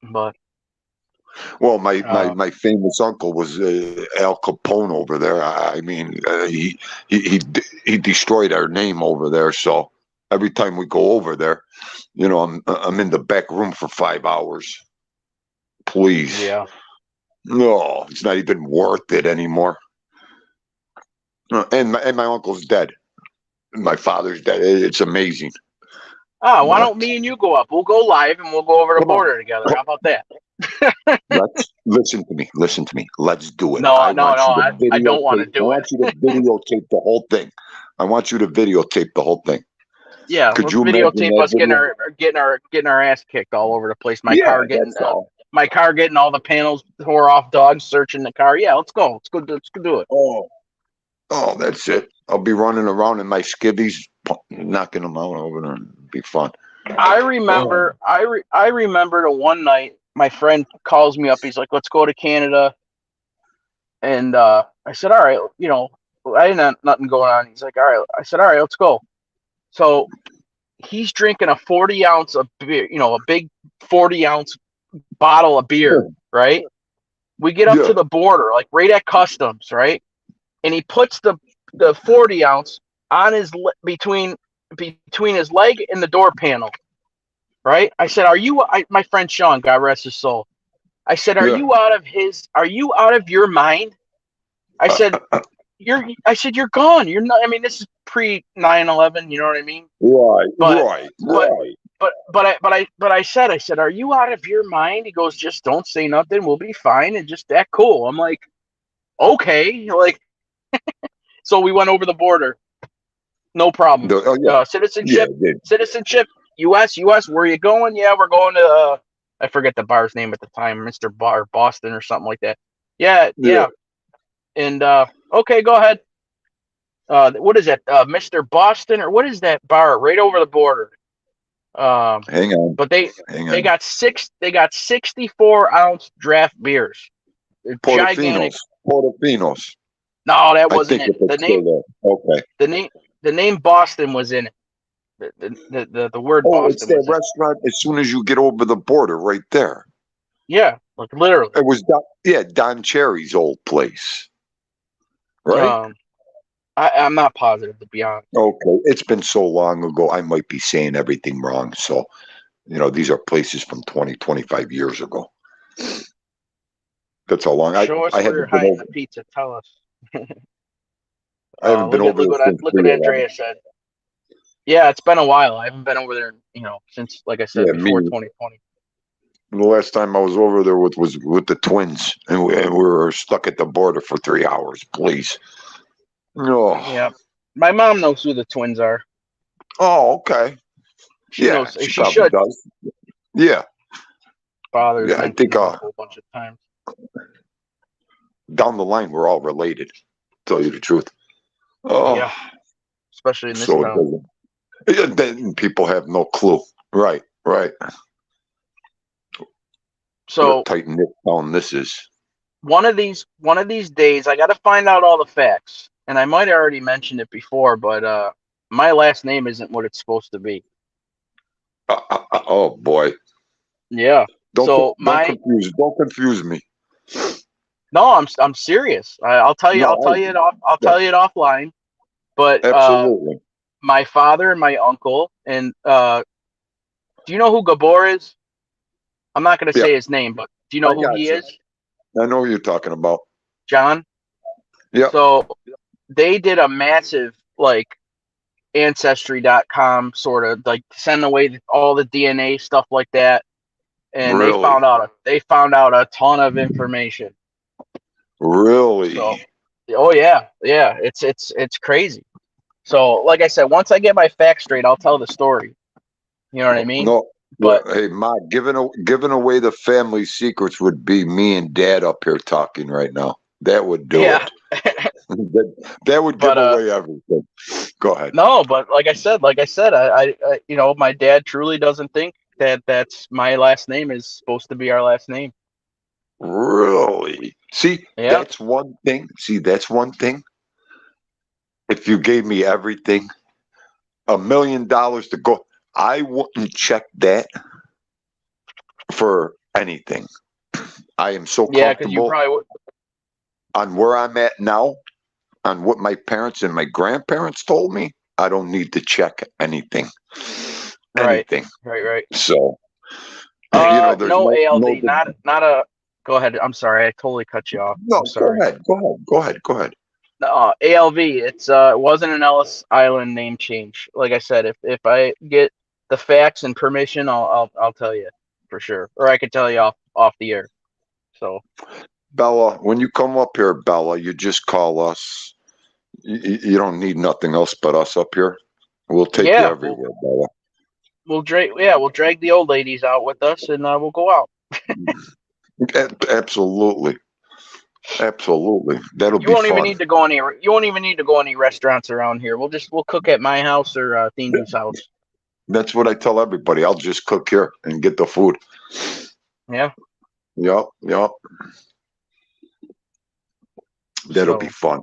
But. Well, my famous uncle was Al Capone over there. I mean, he destroyed our name over there. So every time we go over there, I'm in the back room for 5 hours. Please. Yeah. No, it's not even worth it anymore. And my uncle's dead. My father's dead. It's amazing. Oh, why don't me and you go up? We'll go live and we'll go over the border together. How about that? Listen to me. Let's do it. No, I don't want to do it. I want you to videotape the whole thing. Yeah, could you videotape us getting our ass kicked all over the place? My car getting all the panels tore off. Dogs searching the car. Yeah, let's go. Let's go do it. Oh, that's it. I'll be running around in my skivvies, knocking them out over there. It'd be fun. I remember the one night my friend calls me up. He's like, "Let's go to Canada," and I said, "All right." I didn't have nothing going on. He's like, "All right." I said, "All right, let's go." So he's drinking a 40-ounce of beer, a big 40-ounce bottle of beer, right? We get up to the border, like right at customs, right? And he puts the 40-ounce on his between his leg and the door panel, right? I said, my friend Sean, God rest his soul. I said, Are you out of your mind? I said, you're gone. You're not. I mean, this is pre 9/11. You know what I mean? Right. But I said, are you out of your mind? He goes, just don't say nothing. We'll be fine. And just that cool. I'm like, okay. Like, so we went over the border. No problem. Citizenship. U.S. Where are you going? Yeah, we're going to. I forget the bar's name at the time, Mr. Bar Boston or something like that. Yeah. And okay, go ahead. What is that? Mr. Boston, or what is that bar right over the border? Hang on. But they got 64-ounce draft beers. Gigantic. Portofino's. No, that wasn't it. The name. Okay. The name Boston was in it. The word Boston. It's that restaurant as soon as you get over the border, right there. Yeah, like literally. It was Don Cherry's old place, right? I'm not positive, to be honest. Okay, it's been so long ago. I might be saying everything wrong. So, these are places from 20, 25 years ago. That's how long. Show us where you're hiding the pizza. Tell us. I haven't been over there. Look what Andrea said. Yeah, it's been a while. I haven't been over there, since, like I said, before 2020. The last time I was over there was with the twins, and we were stuck at the border for 3 hours. Please. No. Yeah, my mom knows who the twins are. Oh, okay. She knows. She should. Does. Yeah. Father. Yeah, I think a whole bunch of times. Down the line, we're all related. To tell you the truth. Oh. Yeah. especially in this So it town. doesn't. Yeah, then people have no clue. Right, right. What a So tight knit town this is. one of these days, I got to find out all the facts. And I might have already mentioned it before, but my last name isn't what it's supposed to be. Oh boy! Yeah. Don't So don't confuse me. no, I'm serious. No, I'll yeah, tell you it offline. But absolutely. my father and my uncle and do you know who Gabor is? I'm not going to Yeah, say his name, but do you I know who he got you. is? I know what you're talking about. John. Yeah, So they did a massive like ancestry.com sort of like send away all the DNA stuff like that, and really, they found out a ton of information. So, really. oh yeah, yeah, it's crazy. So, like I said, once I get my facts straight, I'll tell the story. You know what I mean? No, yeah. But Hey, Ma, giving away the family secrets would be me and Dad up here talking right now. That would do yeah, it. That would give but away everything. Go ahead. no, but like I said, you know, my dad truly doesn't think that that's my last name is supposed to be our last name. Really? See, Yeah, that's one thing. See, that's one thing. If you gave me everything, $1 million to go, I wouldn't check that for anything. I am so yeah, because you comfortable probably would. on where I'm at now, on what my parents and my grandparents told me. I don't need to check anything. Right, Anything. right. So, there's No no, ALV, not a. Go ahead. I'm sorry, I totally cut you off. I'm no, go sorry. ahead. Go ahead. Go ahead. Go ahead. ALV. It wasn't an Ellis Island name change. Like I said, if I get the facts and permission, I'll tell you for sure, or I could tell you off the air. So Bella, when you come up here, Bella, you just call us. You don't need nothing else but us up here. We'll take you yeah, everywhere, Bella. we'll drag the old ladies out with us, and we'll go out. Absolutely. Absolutely. That'll You be won't even fun. need to go any. You won't even need to go any restaurants around here. We'll cook at my house or Thenu's house. That's what I tell everybody. I'll just cook here and get the food. Yeah. Yup. Yup. That'll be So fun.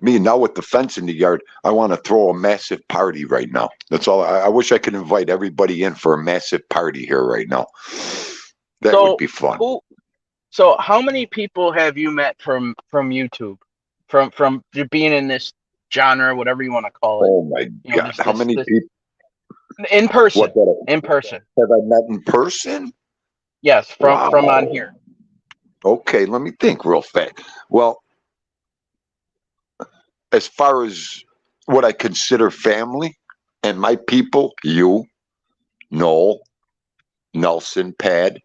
Me now with the fence in the yard, I want to throw a massive party right now. That's all. I wish I could invite everybody in for a massive party here right now. That would so be fun. who So, how many people have you met from YouTube, from being in this genre, whatever you want to call it? Oh my You know, God. How many this people? in What person, that in person. have I met in person? Yes, from on Wow. here. Okay, let me think real fast. Well, as far as what I consider family and my people, you, Noel, Nelson, Pad,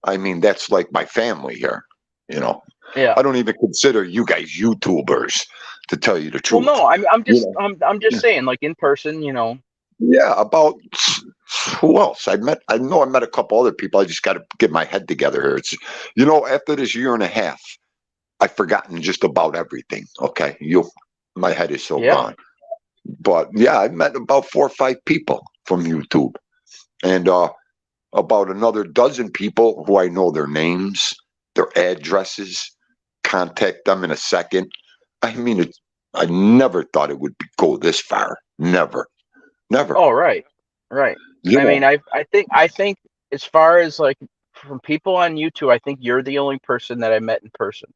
I mean, that's like my family here. You know, Yeah. I don't even consider you guys YouTubers, to tell you the Well, truth. no, You know, I'm just saying, like in person, you know. yeah, about who else? I know I met a couple other people. I just got to get my head together here. It's, after this year and a half, I've forgotten just about everything. Okay, my head is so Yeah. gone. But yeah, I met about 4 or 5 people from YouTube, and about another dozen people who I know their names, their addresses, contact them in a second. I mean, I never thought it would go this far. Never, never. Oh, right, right. You I mean, know, I think as far as like from people on YouTube, I think you're the only person that I met in person.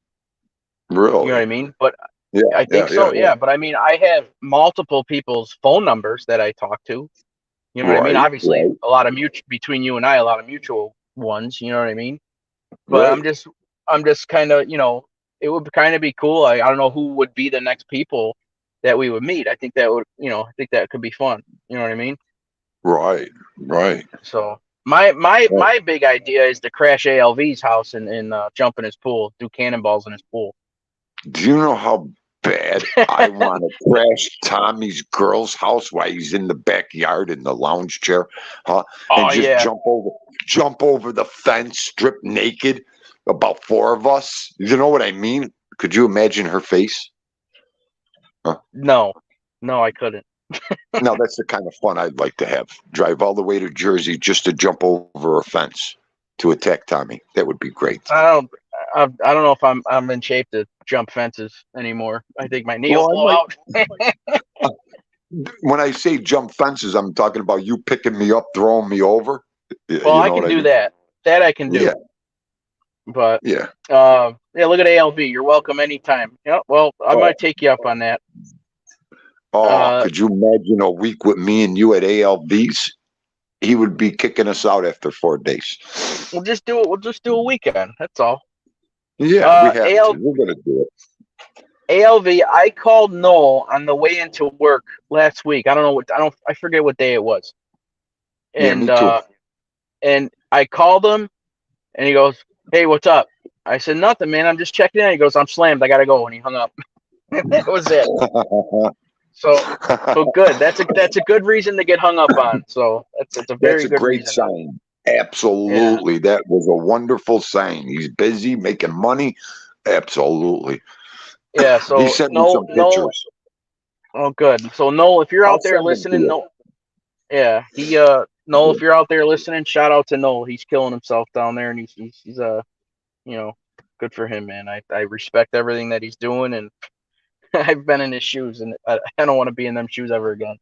You know what really. I mean? But Yeah, I yeah, think yeah, so, yeah. yeah. But I mean, I have multiple people's phone numbers that I talk to. You know what I mean? Right, Obviously, right, a lot of mutual between you and I, a lot of mutual ones. You know what I mean? But right. I'm just kind of, you know, it would kind of be cool. I don't know who would be the next people that we would meet. I think that would, you know, I think that could be fun. You know what I mean? Right, right. So my big idea is to crash ALV's house and jump in his pool, do cannonballs in his pool. Do you know how bad I want to crash Tommy's girl's house while he's in the backyard in the lounge chair, huh? And Oh just yeah, jump over the fence, strip naked, about 4 of us. You know what I mean? Could you imagine her face? Huh? no, No, I couldn't. Now that's the kind of fun I'd like to have. Drive all the way to Jersey just to jump over a fence to attack Tommy. That would be great. I don't. I don't know if I'm in shape to jump fences anymore. I think my knee will Well, I blow might. out. When I say jump fences, I'm talking about you picking me up, throwing me over. Well, You I know what can I do mean? that. That I can Yeah, do. But yeah. yeah, look at ALV. You're welcome anytime. Yeah. Well, I Oh, might take you up on that. oh, Uh, could you imagine a week with me and you at ALV's? He would be kicking us out after 4 days. we'll just do it. We'll just do a weekend. That's all. Yeah, we have to. AL, We're gonna do it. ALV. I called Noel on the way into work last week. I don't know what. I don't. I forget what day it was. Yeah, And me too. I called him, and he goes, "Hey, what's up?" I said, "Nothing, man. I'm just checking in." He goes, "I'm slammed. I gotta go," and he hung up. That was it. So good. That's a good reason to get hung up on. So that's a That's very a good great reason. sign. Yeah. Absolutely. That was a wonderful sign. He's busy making money. Absolutely. Yeah. He So sent me no, some no. pictures. Oh, good. So Noel, if you're I'll out there send them to listening, you. no, yeah, he Noel, if you're out there listening, shout out to Noel. He's killing himself down there, and he's you know, good for him, man. I respect everything that he's doing, and I've been in his shoes, and I don't want to be in them shoes ever again.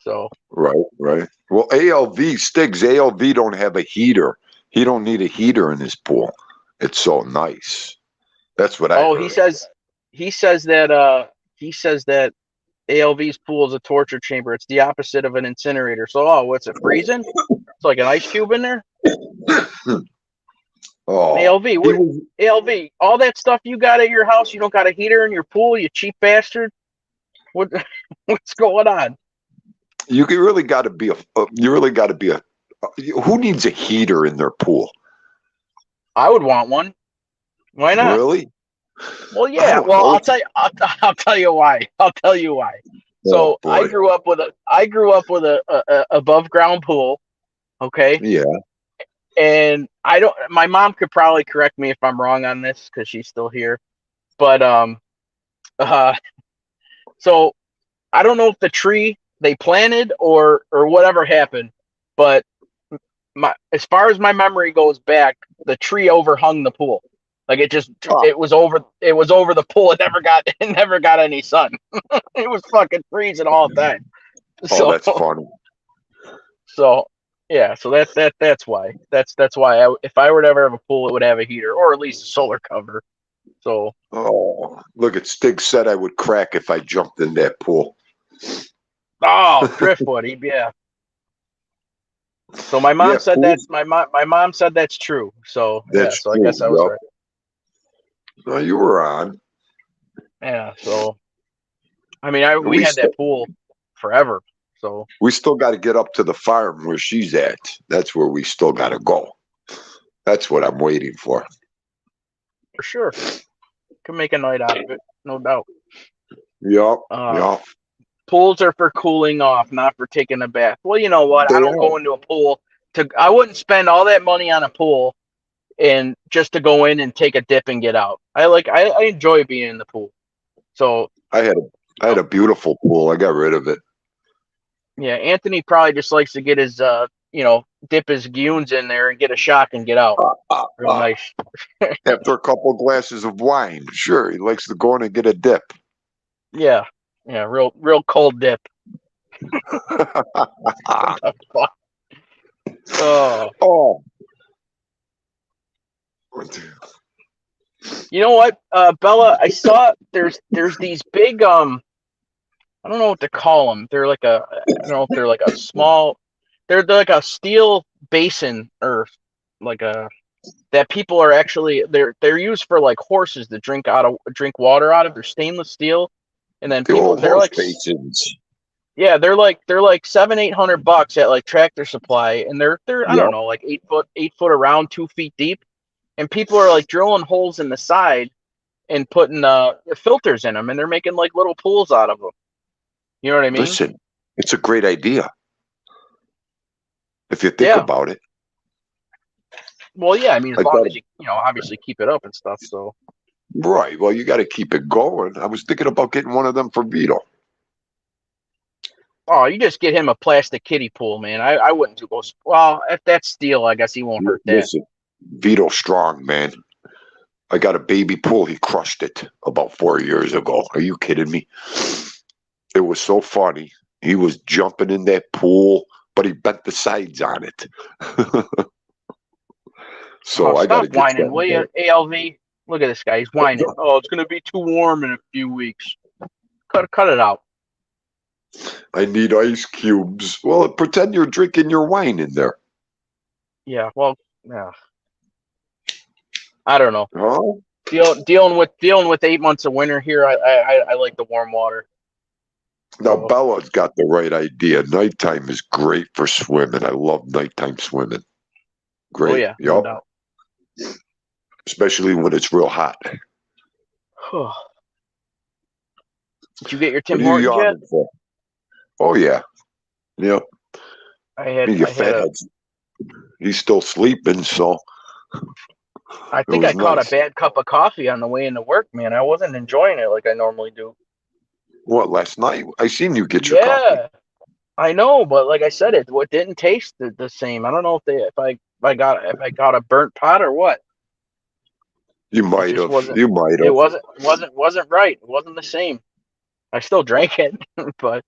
So Right, right. Well, ALV Stiggs, ALV don't have a heater. He don't need a heater in his pool. It's so nice. That's what I oh, heard. he says that ALV's pool is a torture chamber. It's the opposite of an incinerator. So what's it freezing? It's like an ice cube in there. Oh, ALV, he what? was. ALV, all that stuff you got at your house, you don't got a heater in your pool, you cheap bastard. What what's going on? You really got to be a. You really got to be a. Who needs a heater in their pool? I would want one. Why not? Really? Well, I yeah. don't Well, know. I'll tell you why. I'll tell you why. Oh So boy. I grew up with a above ground pool. Okay, Yeah. and I don't. My mom could probably correct me if I'm wrong on this because she's still here. But uh, so I don't know if the tree they planted or whatever happened, but my as far as my memory goes back, the tree overhung the pool. Like Oh, it was over the pool. It never got any sun. It was fucking freezing all the time. oh, So that's funny. so yeah, so that's why. That's why if I were to ever have a pool, it would have a heater or at least a solar cover. So Oh, look at Stig said I would crack if I jumped in that pool. driftwood, yeah. So my Yeah, mom said that pools. my mom said that's true. So yeah, That's so I true. guess I was Yup. right. No, you were on. Yeah, so I mean, we We had still that pool forever. So we still got to get up to the farm where she's at. That's where we still got to go. That's what I'm waiting for. for sure, can make a night out of it, no doubt. Yup. Uh, Yup. Pools are for cooling off, not for taking a bath. Well, you know what? I They don't are. go into a pool to. I wouldn't spend all that money on a pool and just to go in and take a dip and get out. I enjoy being in the pool. So I had a I had a beautiful pool. I got rid of it. yeah, Anthony probably just likes to get his dip his goons in there and get a shock and get out. Ah, ah, Real ah. nice. After a couple glasses of wine, sure, he likes to go in and get a dip. Yeah, yeah, real cold dip. What the fuck? Oh, Oh, you know what, Bella? I saw there's these big I don't know what to call them. They're like I don't know if they're like a small. They're like a steel basin or like a that people are actually they're used for like horses to drink water out of. They're stainless steel, and then the people old horse basins. yeah, they're like 700-800 bucks at like Tractor Supply, and they're I don't Yep. know like 8 foot around, 2 feet deep, and people are like drilling holes in the side and putting filters in them, and they're making like little pools out of them. You know what I mean? Listen, it's a great idea if you think Yeah. about it. Well, yeah. I mean, as I long thought, as you obviously keep it up and stuff. So right. Well, you got to keep it going. I was thinking about getting one of them for Vito. Oh, you just get him a plastic kiddie pool, man. I wouldn't do those. Well, if that's steel, I guess he won't hurt that. Listen, Vito Strong, man. I got a baby pool. He crushed it about 4 years ago. Are you kidding me? It was so funny. He was jumping in that pool, but he bent the sides on it. So I got to Stop get whining, will you, that. ALV? Look at this guy. He's whining. Oh, it's gonna be too warm in a few weeks. Cut it out. I need ice cubes. Well, pretend you're drinking your wine in there. Yeah. Well, yeah. I don't know. Huh? Dealing with 8 months of winter here. I like the warm water. Now, So, Bella's got the right idea. Nighttime is great for swimming. I love nighttime swimming. Great. oh yeah, no Yup. doubt. Especially when it's real hot. Did you get your Tim What are you Hortons yet? yawning for? Oh, yeah. Yep. You fatheads. He's still sleeping, so. I think I caught a bad cup of coffee on the way into work, man. I wasn't enjoying it like I normally do. What, last night? I seen you get your coffee. Yeah, I know, but like I said, it didn't taste the same. I don't know if I got a burnt pot or what. You might have. You might have. It wasn't right. It wasn't the same. I still drank it, but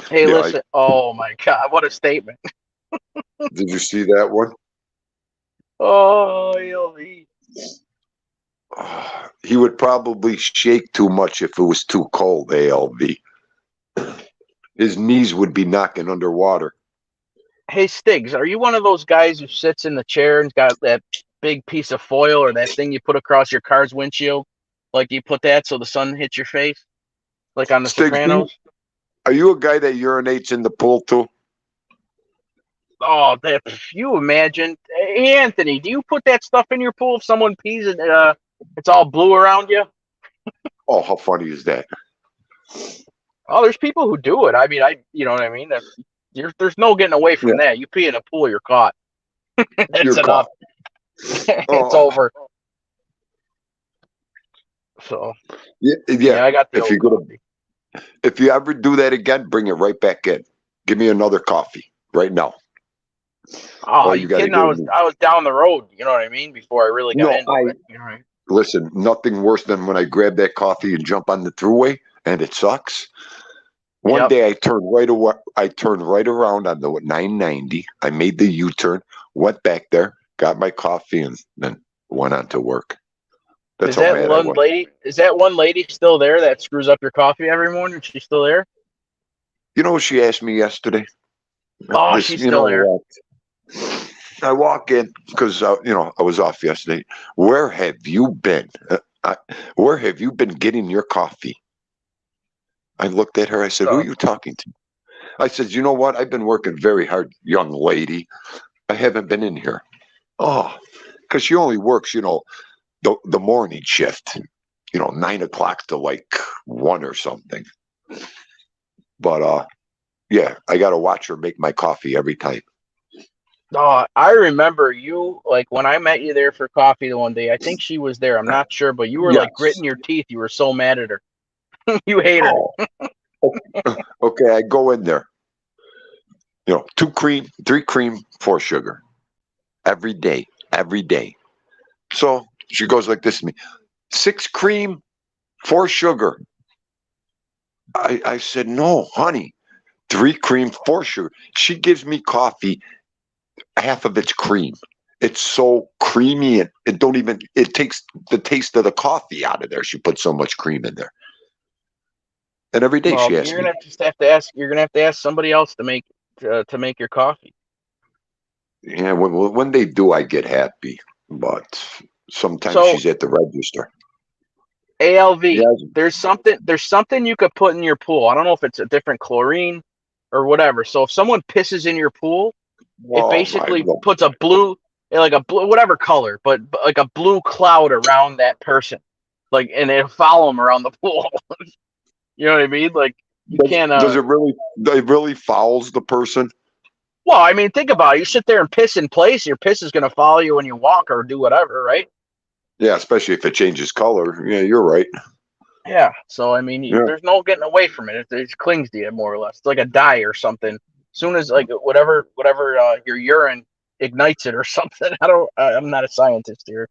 hey, Yeah, listen. Oh my God, what a statement! Did you see that one? Oh, ALV. He would probably shake too much if it was too cold, ALV. His knees would be knocking underwater. Hey, Stiggs, are you one of those guys who sits in the chair and's got that big piece of foil or that thing you put across your car's windshield? Like you put that so the sun hits your face? Like on The Stiggs, Sopranos? Are you a guy that urinates in the pool too? Oh, you imagine. Hey, Anthony, do you put that stuff in your pool if someone pees and it's all blue around you? Oh, how funny is that? Oh, there's people who do it. I mean, you know what I mean? There's no getting away from that. You pee in a pool, you're caught. That's You're enough. It's over. So yeah. I got the if you ever do that again, bring it right back in. Give me another coffee right now. Oh, you kidding? I was down the road. You know what I mean? Before I really got into it. You know what I mean? Listen, nothing worse than when I grab that coffee and jump on the thruway, and it sucks. One day I turned right around on the 990. I made the U-turn, went back there, got my coffee, and then went on to work. That's how mad I was. Is that one lady still there that screws up your coffee every morning? She's still there? You know what she asked me yesterday? Oh, she's still there. I walk in because I was off yesterday. Where have you been? Where have you been getting your coffee? I looked at her. I said, "Who are you talking to?" I said, "You know what? I've been working very hard, young lady. I haven't been in here." Oh, because she only works, the morning shift, 9 o'clock to like 1 or something. But yeah, I got to watch her make my coffee every time. Oh, I remember you, like when I met you there for coffee the one day. I think she was there. I'm not sure, but you were like gritting your teeth. You were so mad at her. You hate her. Okay, I go in there. 2 cream, 3 cream, 4 sugar. Every day. So she goes like this to me. 6 cream, 4 sugar. I said, "No, honey. 3 cream, 4 sugar." She gives me coffee. Half of it's cream. It's so creamy and it takes the taste of the coffee out of there. She puts so much cream in there. And every day she asks me. You're gonna have to ask somebody else to make your coffee. Yeah, when they do, I get happy. But sometimes she's at the register. ALV, there's something you could put in your pool. I don't know if it's a different chlorine or whatever. So if someone pisses in your pool, it basically puts a blue, whatever color, but like a blue cloud around that person, and it'll follow them around the pool. You know what I mean? Like you can't. Does it really? It really fouls the person? Well, I mean, think about it. You sit there and piss in place. Your piss is going to follow you when you walk or do whatever, right? Yeah, especially if it changes color. Yeah, you're right. Yeah. So I mean, Yeah. there's no getting away from it. It just clings to you more or less. It's like a dye or something. As soon as like whatever your urine ignites it or something. I'm not a scientist here.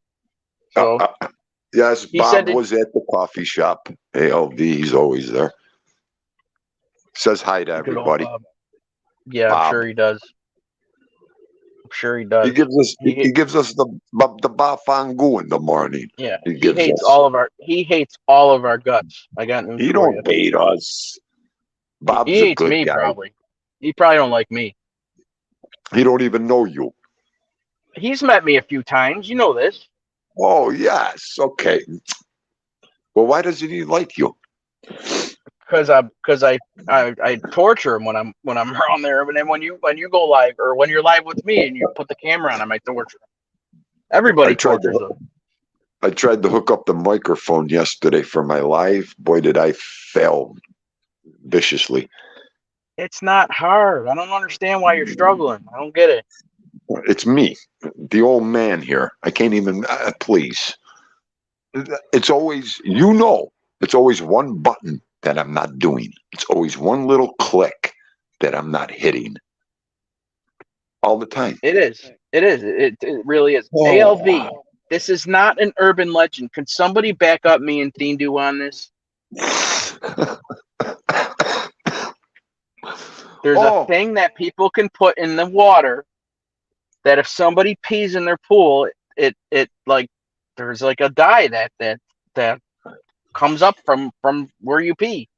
Uh, So uh, yes, he said Bob that. was at the coffee shop. ALV, he's always there. Says hi to Good old everybody. Bob. Yeah, I'm Bob. sure he does. I'm sure he He does. gives us He he gives us the bafangu in the morning. Yeah, He gives us. he hates all of our guts. I got news He for you. don't hate us. He Bob's a hates good me guy. probably. He probably don't like me. He don't even know you. He's met me a few times. You know this. Oh yes, okay. Well, why doesn't he like you? Because I torture him when I'm around there. And then when you go live or when you're live with me and you put the camera on him, I torture him. I Everybody tried tortures to him. I tried to hook up the microphone yesterday for my live. Boy, did I fail viciously. It's not hard. I don't understand why you're struggling. I don't get it. It's me, the old man here. I can't even. Please. It's always, it's always one button that I'm not doing. It's always one little click that I'm not hitting all the time. It is. It is. It really is. ALV. Oh. This is not an urban legend. Can somebody back up me and Thindu on this? There's a Oh, thing that people can put in the water that if somebody pees in their pool, it like there's like a dye that comes up from where you pee.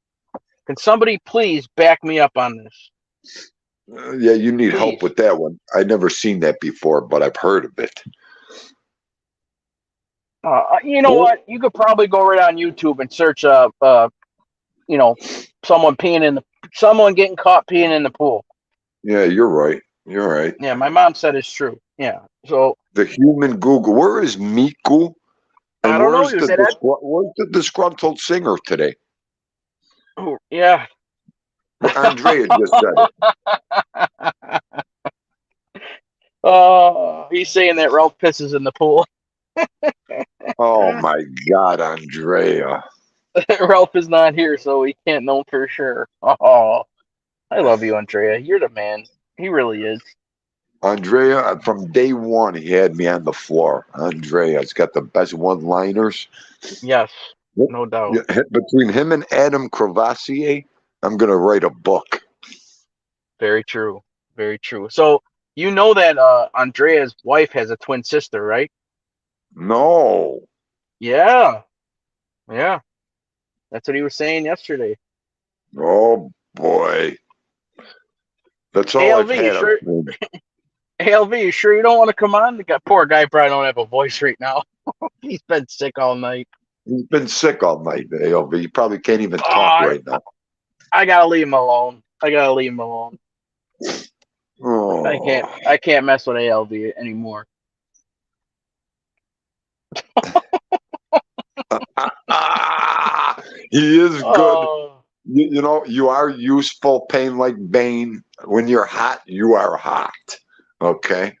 Can somebody please back me up on this? yeah, you need help Please. with that one. I never seen that before, but I've heard of it. You know Well, what? You could probably go right on YouTube and search you know, someone getting caught peeing in the pool. yeah, you're right. You're right. Yeah, my mom said it's true. Yeah. So The human Google. Where is Miku? I And don't know. You said that? where's the disgruntled singer today? Oh, yeah. Well, Andrea just said He's saying that Ralph pisses in the pool. it. Oh my God, Andrea. Ralph is not here, so we can't know for sure. Oh, I love you, Andrea. You're the man. He really is. Andrea, from day one, he had me on the floor. Andrea's got the best one-liners. Yes, no doubt. Between him and Adam Crevassier, I'm gonna write a book. Very true. Very true. So you know that Andrea's wife has a twin sister, right? No. Yeah. Yeah. That's what he was saying yesterday. Oh boy. That's all I've ALV, you had of sure? him. ALV, you sure you don't want to come on? The poor guy probably don't have a voice right now. He's been sick all night. He's been sick all night, ALV. He probably can't even talk Oh, right now. I gotta leave him alone. I gotta leave him alone. Oh. I can't mess with ALV anymore. He is good. Oh, You know, you are useful, pain like Bane. When you're hot, you are hot. Okay.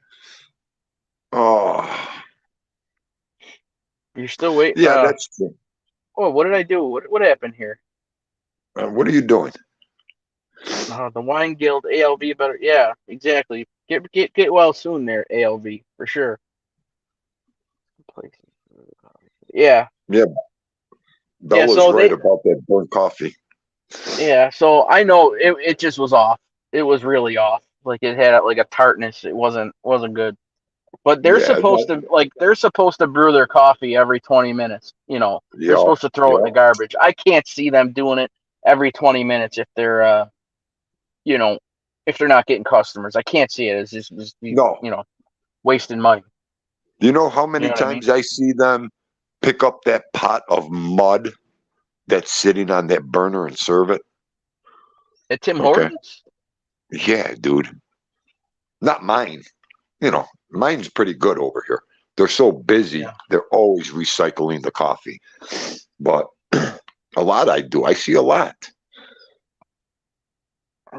Oh, you're still waiting. yeah, that's true. Oh, what did I do? What happened here? What are you doing? The Wine Guild ALV better. Yeah, exactly. Get well soon there, ALV for sure. Yeah, Yeah, yeah. Bella's So right they, about that burnt coffee. yeah. So I know it just was off. It was really off. Like it had like a tartness. It wasn't good. But Yeah, they're supposed to brew their coffee every 20 minutes. You know, they're yeah, supposed to throw it in yeah. the garbage. I can't see them doing it every 20 minutes if they're you know, if they're not getting customers. I can't see it. It's just No. wasting money. Do you know how You many know what I mean? times I see them pick up that pot of mud that's sitting on that burner and serve it? At Tim Okay. Hortons? Yeah, dude. Not mine. You know, mine's pretty good over here. They're so busy, Yeah. they're always recycling the coffee. But a lot I do. I see a lot.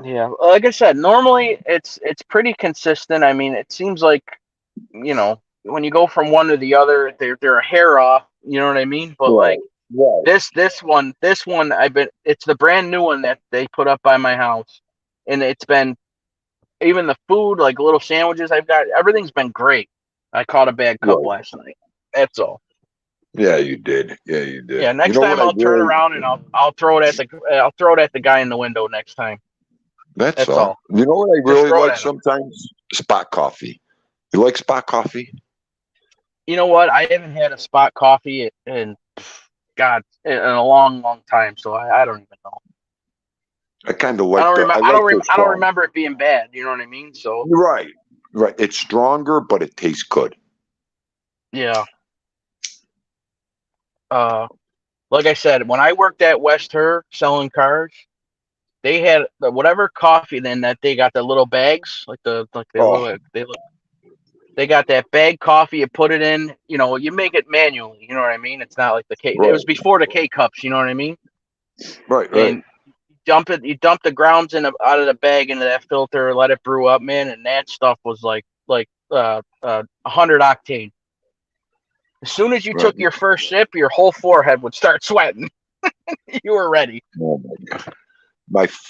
Yeah. Like I said, normally it's pretty consistent. I mean, it seems like, when you go from one to the other, they're a hair off, you know what I mean? But like Right. Right. This one it's the brand new one that they put up by my house, and it's been even the food, like little sandwiches I've got, everything's been great. I caught a bad cup Right. last night. That's all. Yeah, you did. Yeah, you did. Yeah, You next know what time I I'll turn really? around and I'll throw it at the guy in the window next time. That's That's all. all. You know what I Just really throw it like at him. sometimes? Spot coffee. You like spot coffee? You know what? I haven't had a spot coffee in God in a long time, so I don't even know. I kind of like the. I I like the I don't strong. remember it being bad. You know what I mean? So Right. Right. It's stronger, but it tastes good. yeah. Uh, like I said, when I worked at West Her selling cars, they had whatever coffee then that they got the little bags, Oh, they got that bag coffee. You put it in, you make it manually. You know what I mean? It's not like the K. It was right. before the K cups. You know what I mean? Right. Right. And you dump the grounds out of the bag into that filter, let it brew up, man, and that stuff was like 100 octane. As soon as you Right. took your first sip, your whole forehead would start sweating. You were ready. Oh my God.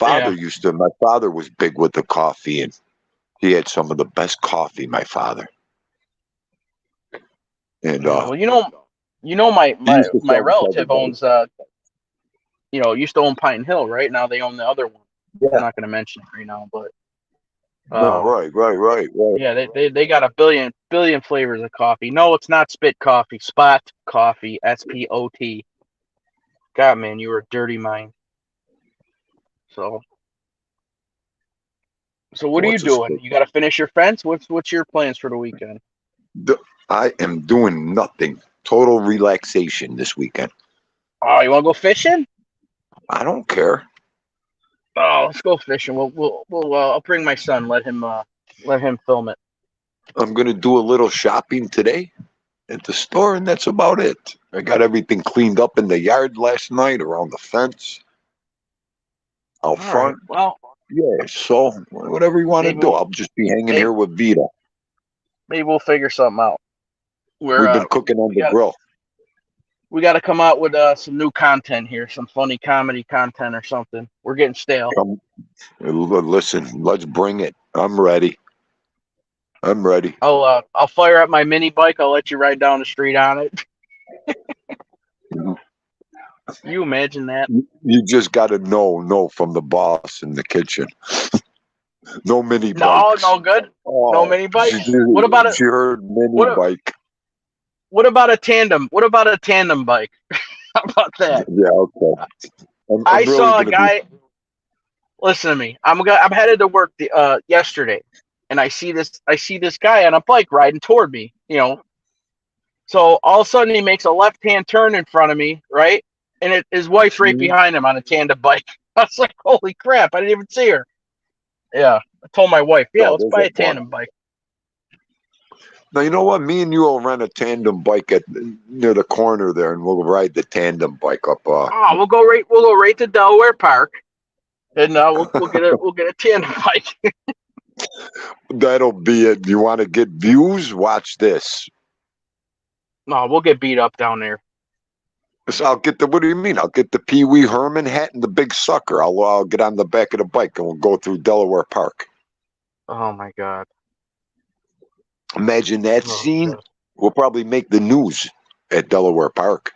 Yeah. My father was big with the coffee, and he had some of the best coffee, my father. And Well, my he my used to my sell it to relative everybody. owns used to own Pine Hill, right? Now they own the other one. I'm Yeah. not going to mention it right now, but No, right. yeah, they got a billion flavors of coffee. No, it's not spit coffee. Spot coffee. SPOT. God, man, you were a dirty mind. So what are you What's a doing? stick? You got to finish your fence. What's your plans for the weekend? I am doing nothing. Total relaxation this weekend. Oh, you want to go fishing? I don't care. Oh, let's go fishing. I'll bring my son. Let him film it. I'm gonna do a little shopping today at the store, and that's about it. I got everything cleaned up in the yard last night around the fence, out All right. front. Well, Yeah, so whatever you want to maybe do, we'll I'll just be hanging maybe, here with Vita. maybe we'll figure something out. We're We've been cooking on we the got grill. we got to come out with some new content here, some funny comedy content or something. We're getting stale. Come, listen, let's bring it. I'm ready. I'm ready. I'll fire up my mini bike. I'll let you ride down the street on it. You imagine that? You just got to know from the boss in the kitchen. No mini No, bikes. no good. No Oh, mini bikes. she heard mini What bike. what about a tandem? What about a tandem bike? How about that? Yeah, okay. I I'm really saw a gonna be. guy. Listen to me. I'm headed to work yesterday, and I see this guy on a bike riding toward me. So all of a sudden he makes a left hand turn in front of me, right? And his wife's right behind him on a tandem bike. I was like, holy crap! I didn't even see her. Yeah, I told my wife, yeah, That let's is buy a a fun. tandem bike. Now you know what? Me and you will rent a tandem bike at near the corner there, and we'll ride the tandem bike up. Oh, we'll go right to Delaware Park, and we'll get a tandem bike. That'll be it. You want to get views? Watch this. No, we'll get beat up down there. So I'll get the. What do you mean? I'll get the Pee Wee Herman hat and the big sucker. I'll get on the back of the bike and we'll go through Delaware Park. Oh my god. Imagine that Oh scene. god. We'll probably make the news at Delaware Park.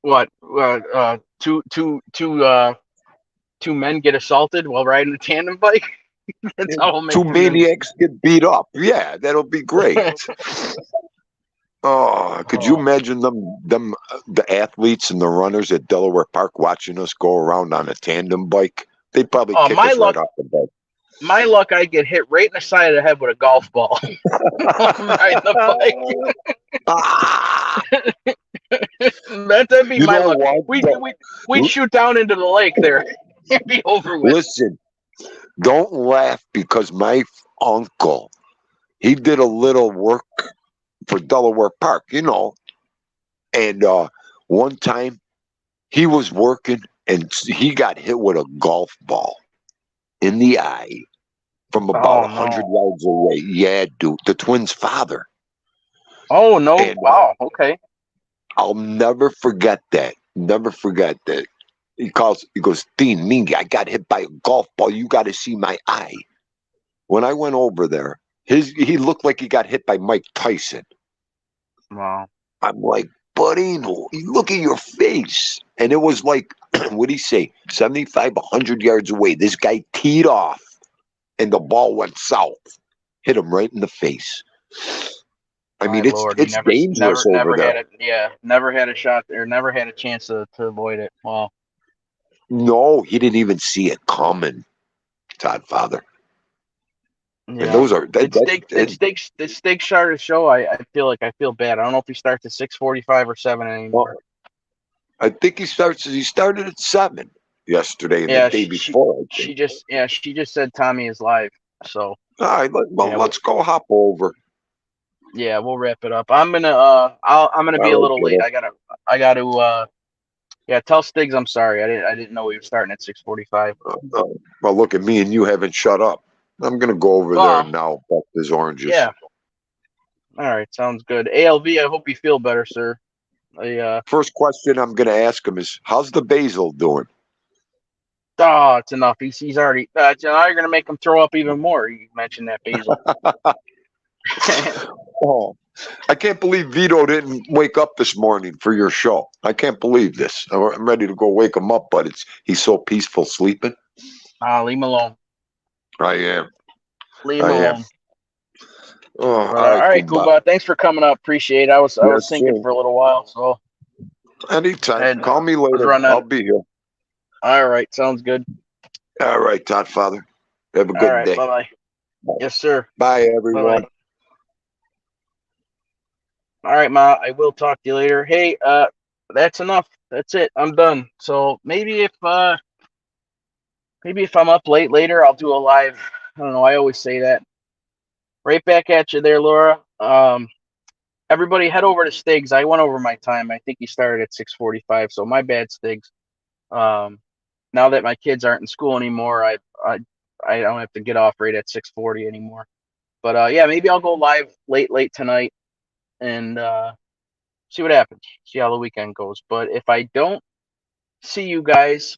What? Two men get assaulted while riding a tandem bike. That's how we'll Two make the news. maniacs get beat up. Yeah, that'll be great. Oh, could you Oh, imagine the athletes and the runners at Delaware Park watching us go around on a tandem bike? They'd probably oh, kick us right off the bike. my luck, I get hit right in the side of the head with a golf ball. I'm riding the Ah! bike. That'd be You my know luck. what? We'd shoot down into the lake there. It'd be over with. Listen, don't laugh because my uncle, he did a little work for Delaware Park, and one time he was working and he got hit with a golf ball in the eye from about Oh 100 no. yards away. Yeah, dude, the twins' father. Oh no. And Wow. Okay. I'll never forget that. Never forget that. He goes, Dean Mingy, I got hit by a golf ball. You got to see my eye. When I went over there, he looked like he got hit by Mike Tyson. Wow. I'm like, buddy, look at your face. And it was like, what'd he say? 75, 100 yards away. This guy teed off and the ball went south. Hit him right in the face. I mean, My Lord, it's dangerous over there. Never had a shot or never had a chance to avoid it. Wow. No, he didn't even see it coming, Todd Father. Yeah. And those are the steak started show. I feel bad. I don't know if he starts at 6:45 or 7 anymore. I think he started at 7 yesterday and the day before. She just said Tommy is live. So all right, let's go hop over. Yeah, we'll wrap it up. I'm gonna be a little late. I gotta tell Stiggs I'm sorry. I didn't know we were starting at 6:45. Well, look at me and you haven't shut up. I'm gonna go over there now. Buck his oranges. Yeah. All right, sounds good. ALV, I hope you feel better, sir. First question I'm gonna ask him is, how's the basil doing? Oh, it's enough. He's already. Now you're gonna make him throw up even more. You mentioned that basil. Oh, I can't believe Vito didn't wake up this morning for your show. I can't believe this. I'm ready to go wake him up, but he's so peaceful sleeping. Leave him alone. I am. Leave him alone. Oh, all right, Kuba. Thanks for coming up. Appreciate it. I was thinking for a little while, so anytime. Call me later. I'll be here. All right, sounds good. All right, Todd Father. Have a good day. Bye-bye. Yes, sir. Bye, everyone. Bye-bye. All right, Ma. I will talk to you later. Hey, that's enough. That's it. I'm done. So maybe if I'm up late later, I'll do a live. I don't know. I always say that. Right back at you there, Laura. Everybody head over to Stiggs. I went over my time. I think he started at 6:45. So my bad, Stiggs. Now that my kids aren't in school anymore, I don't have to get off right at 6:40 anymore. But yeah, maybe I'll go live late tonight and see what happens. See how the weekend goes. But if I don't see you guys,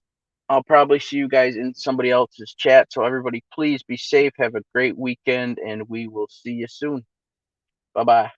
I'll probably see you guys in somebody else's chat. So everybody, please be safe. Have a great weekend, and we will see you soon. Bye-bye.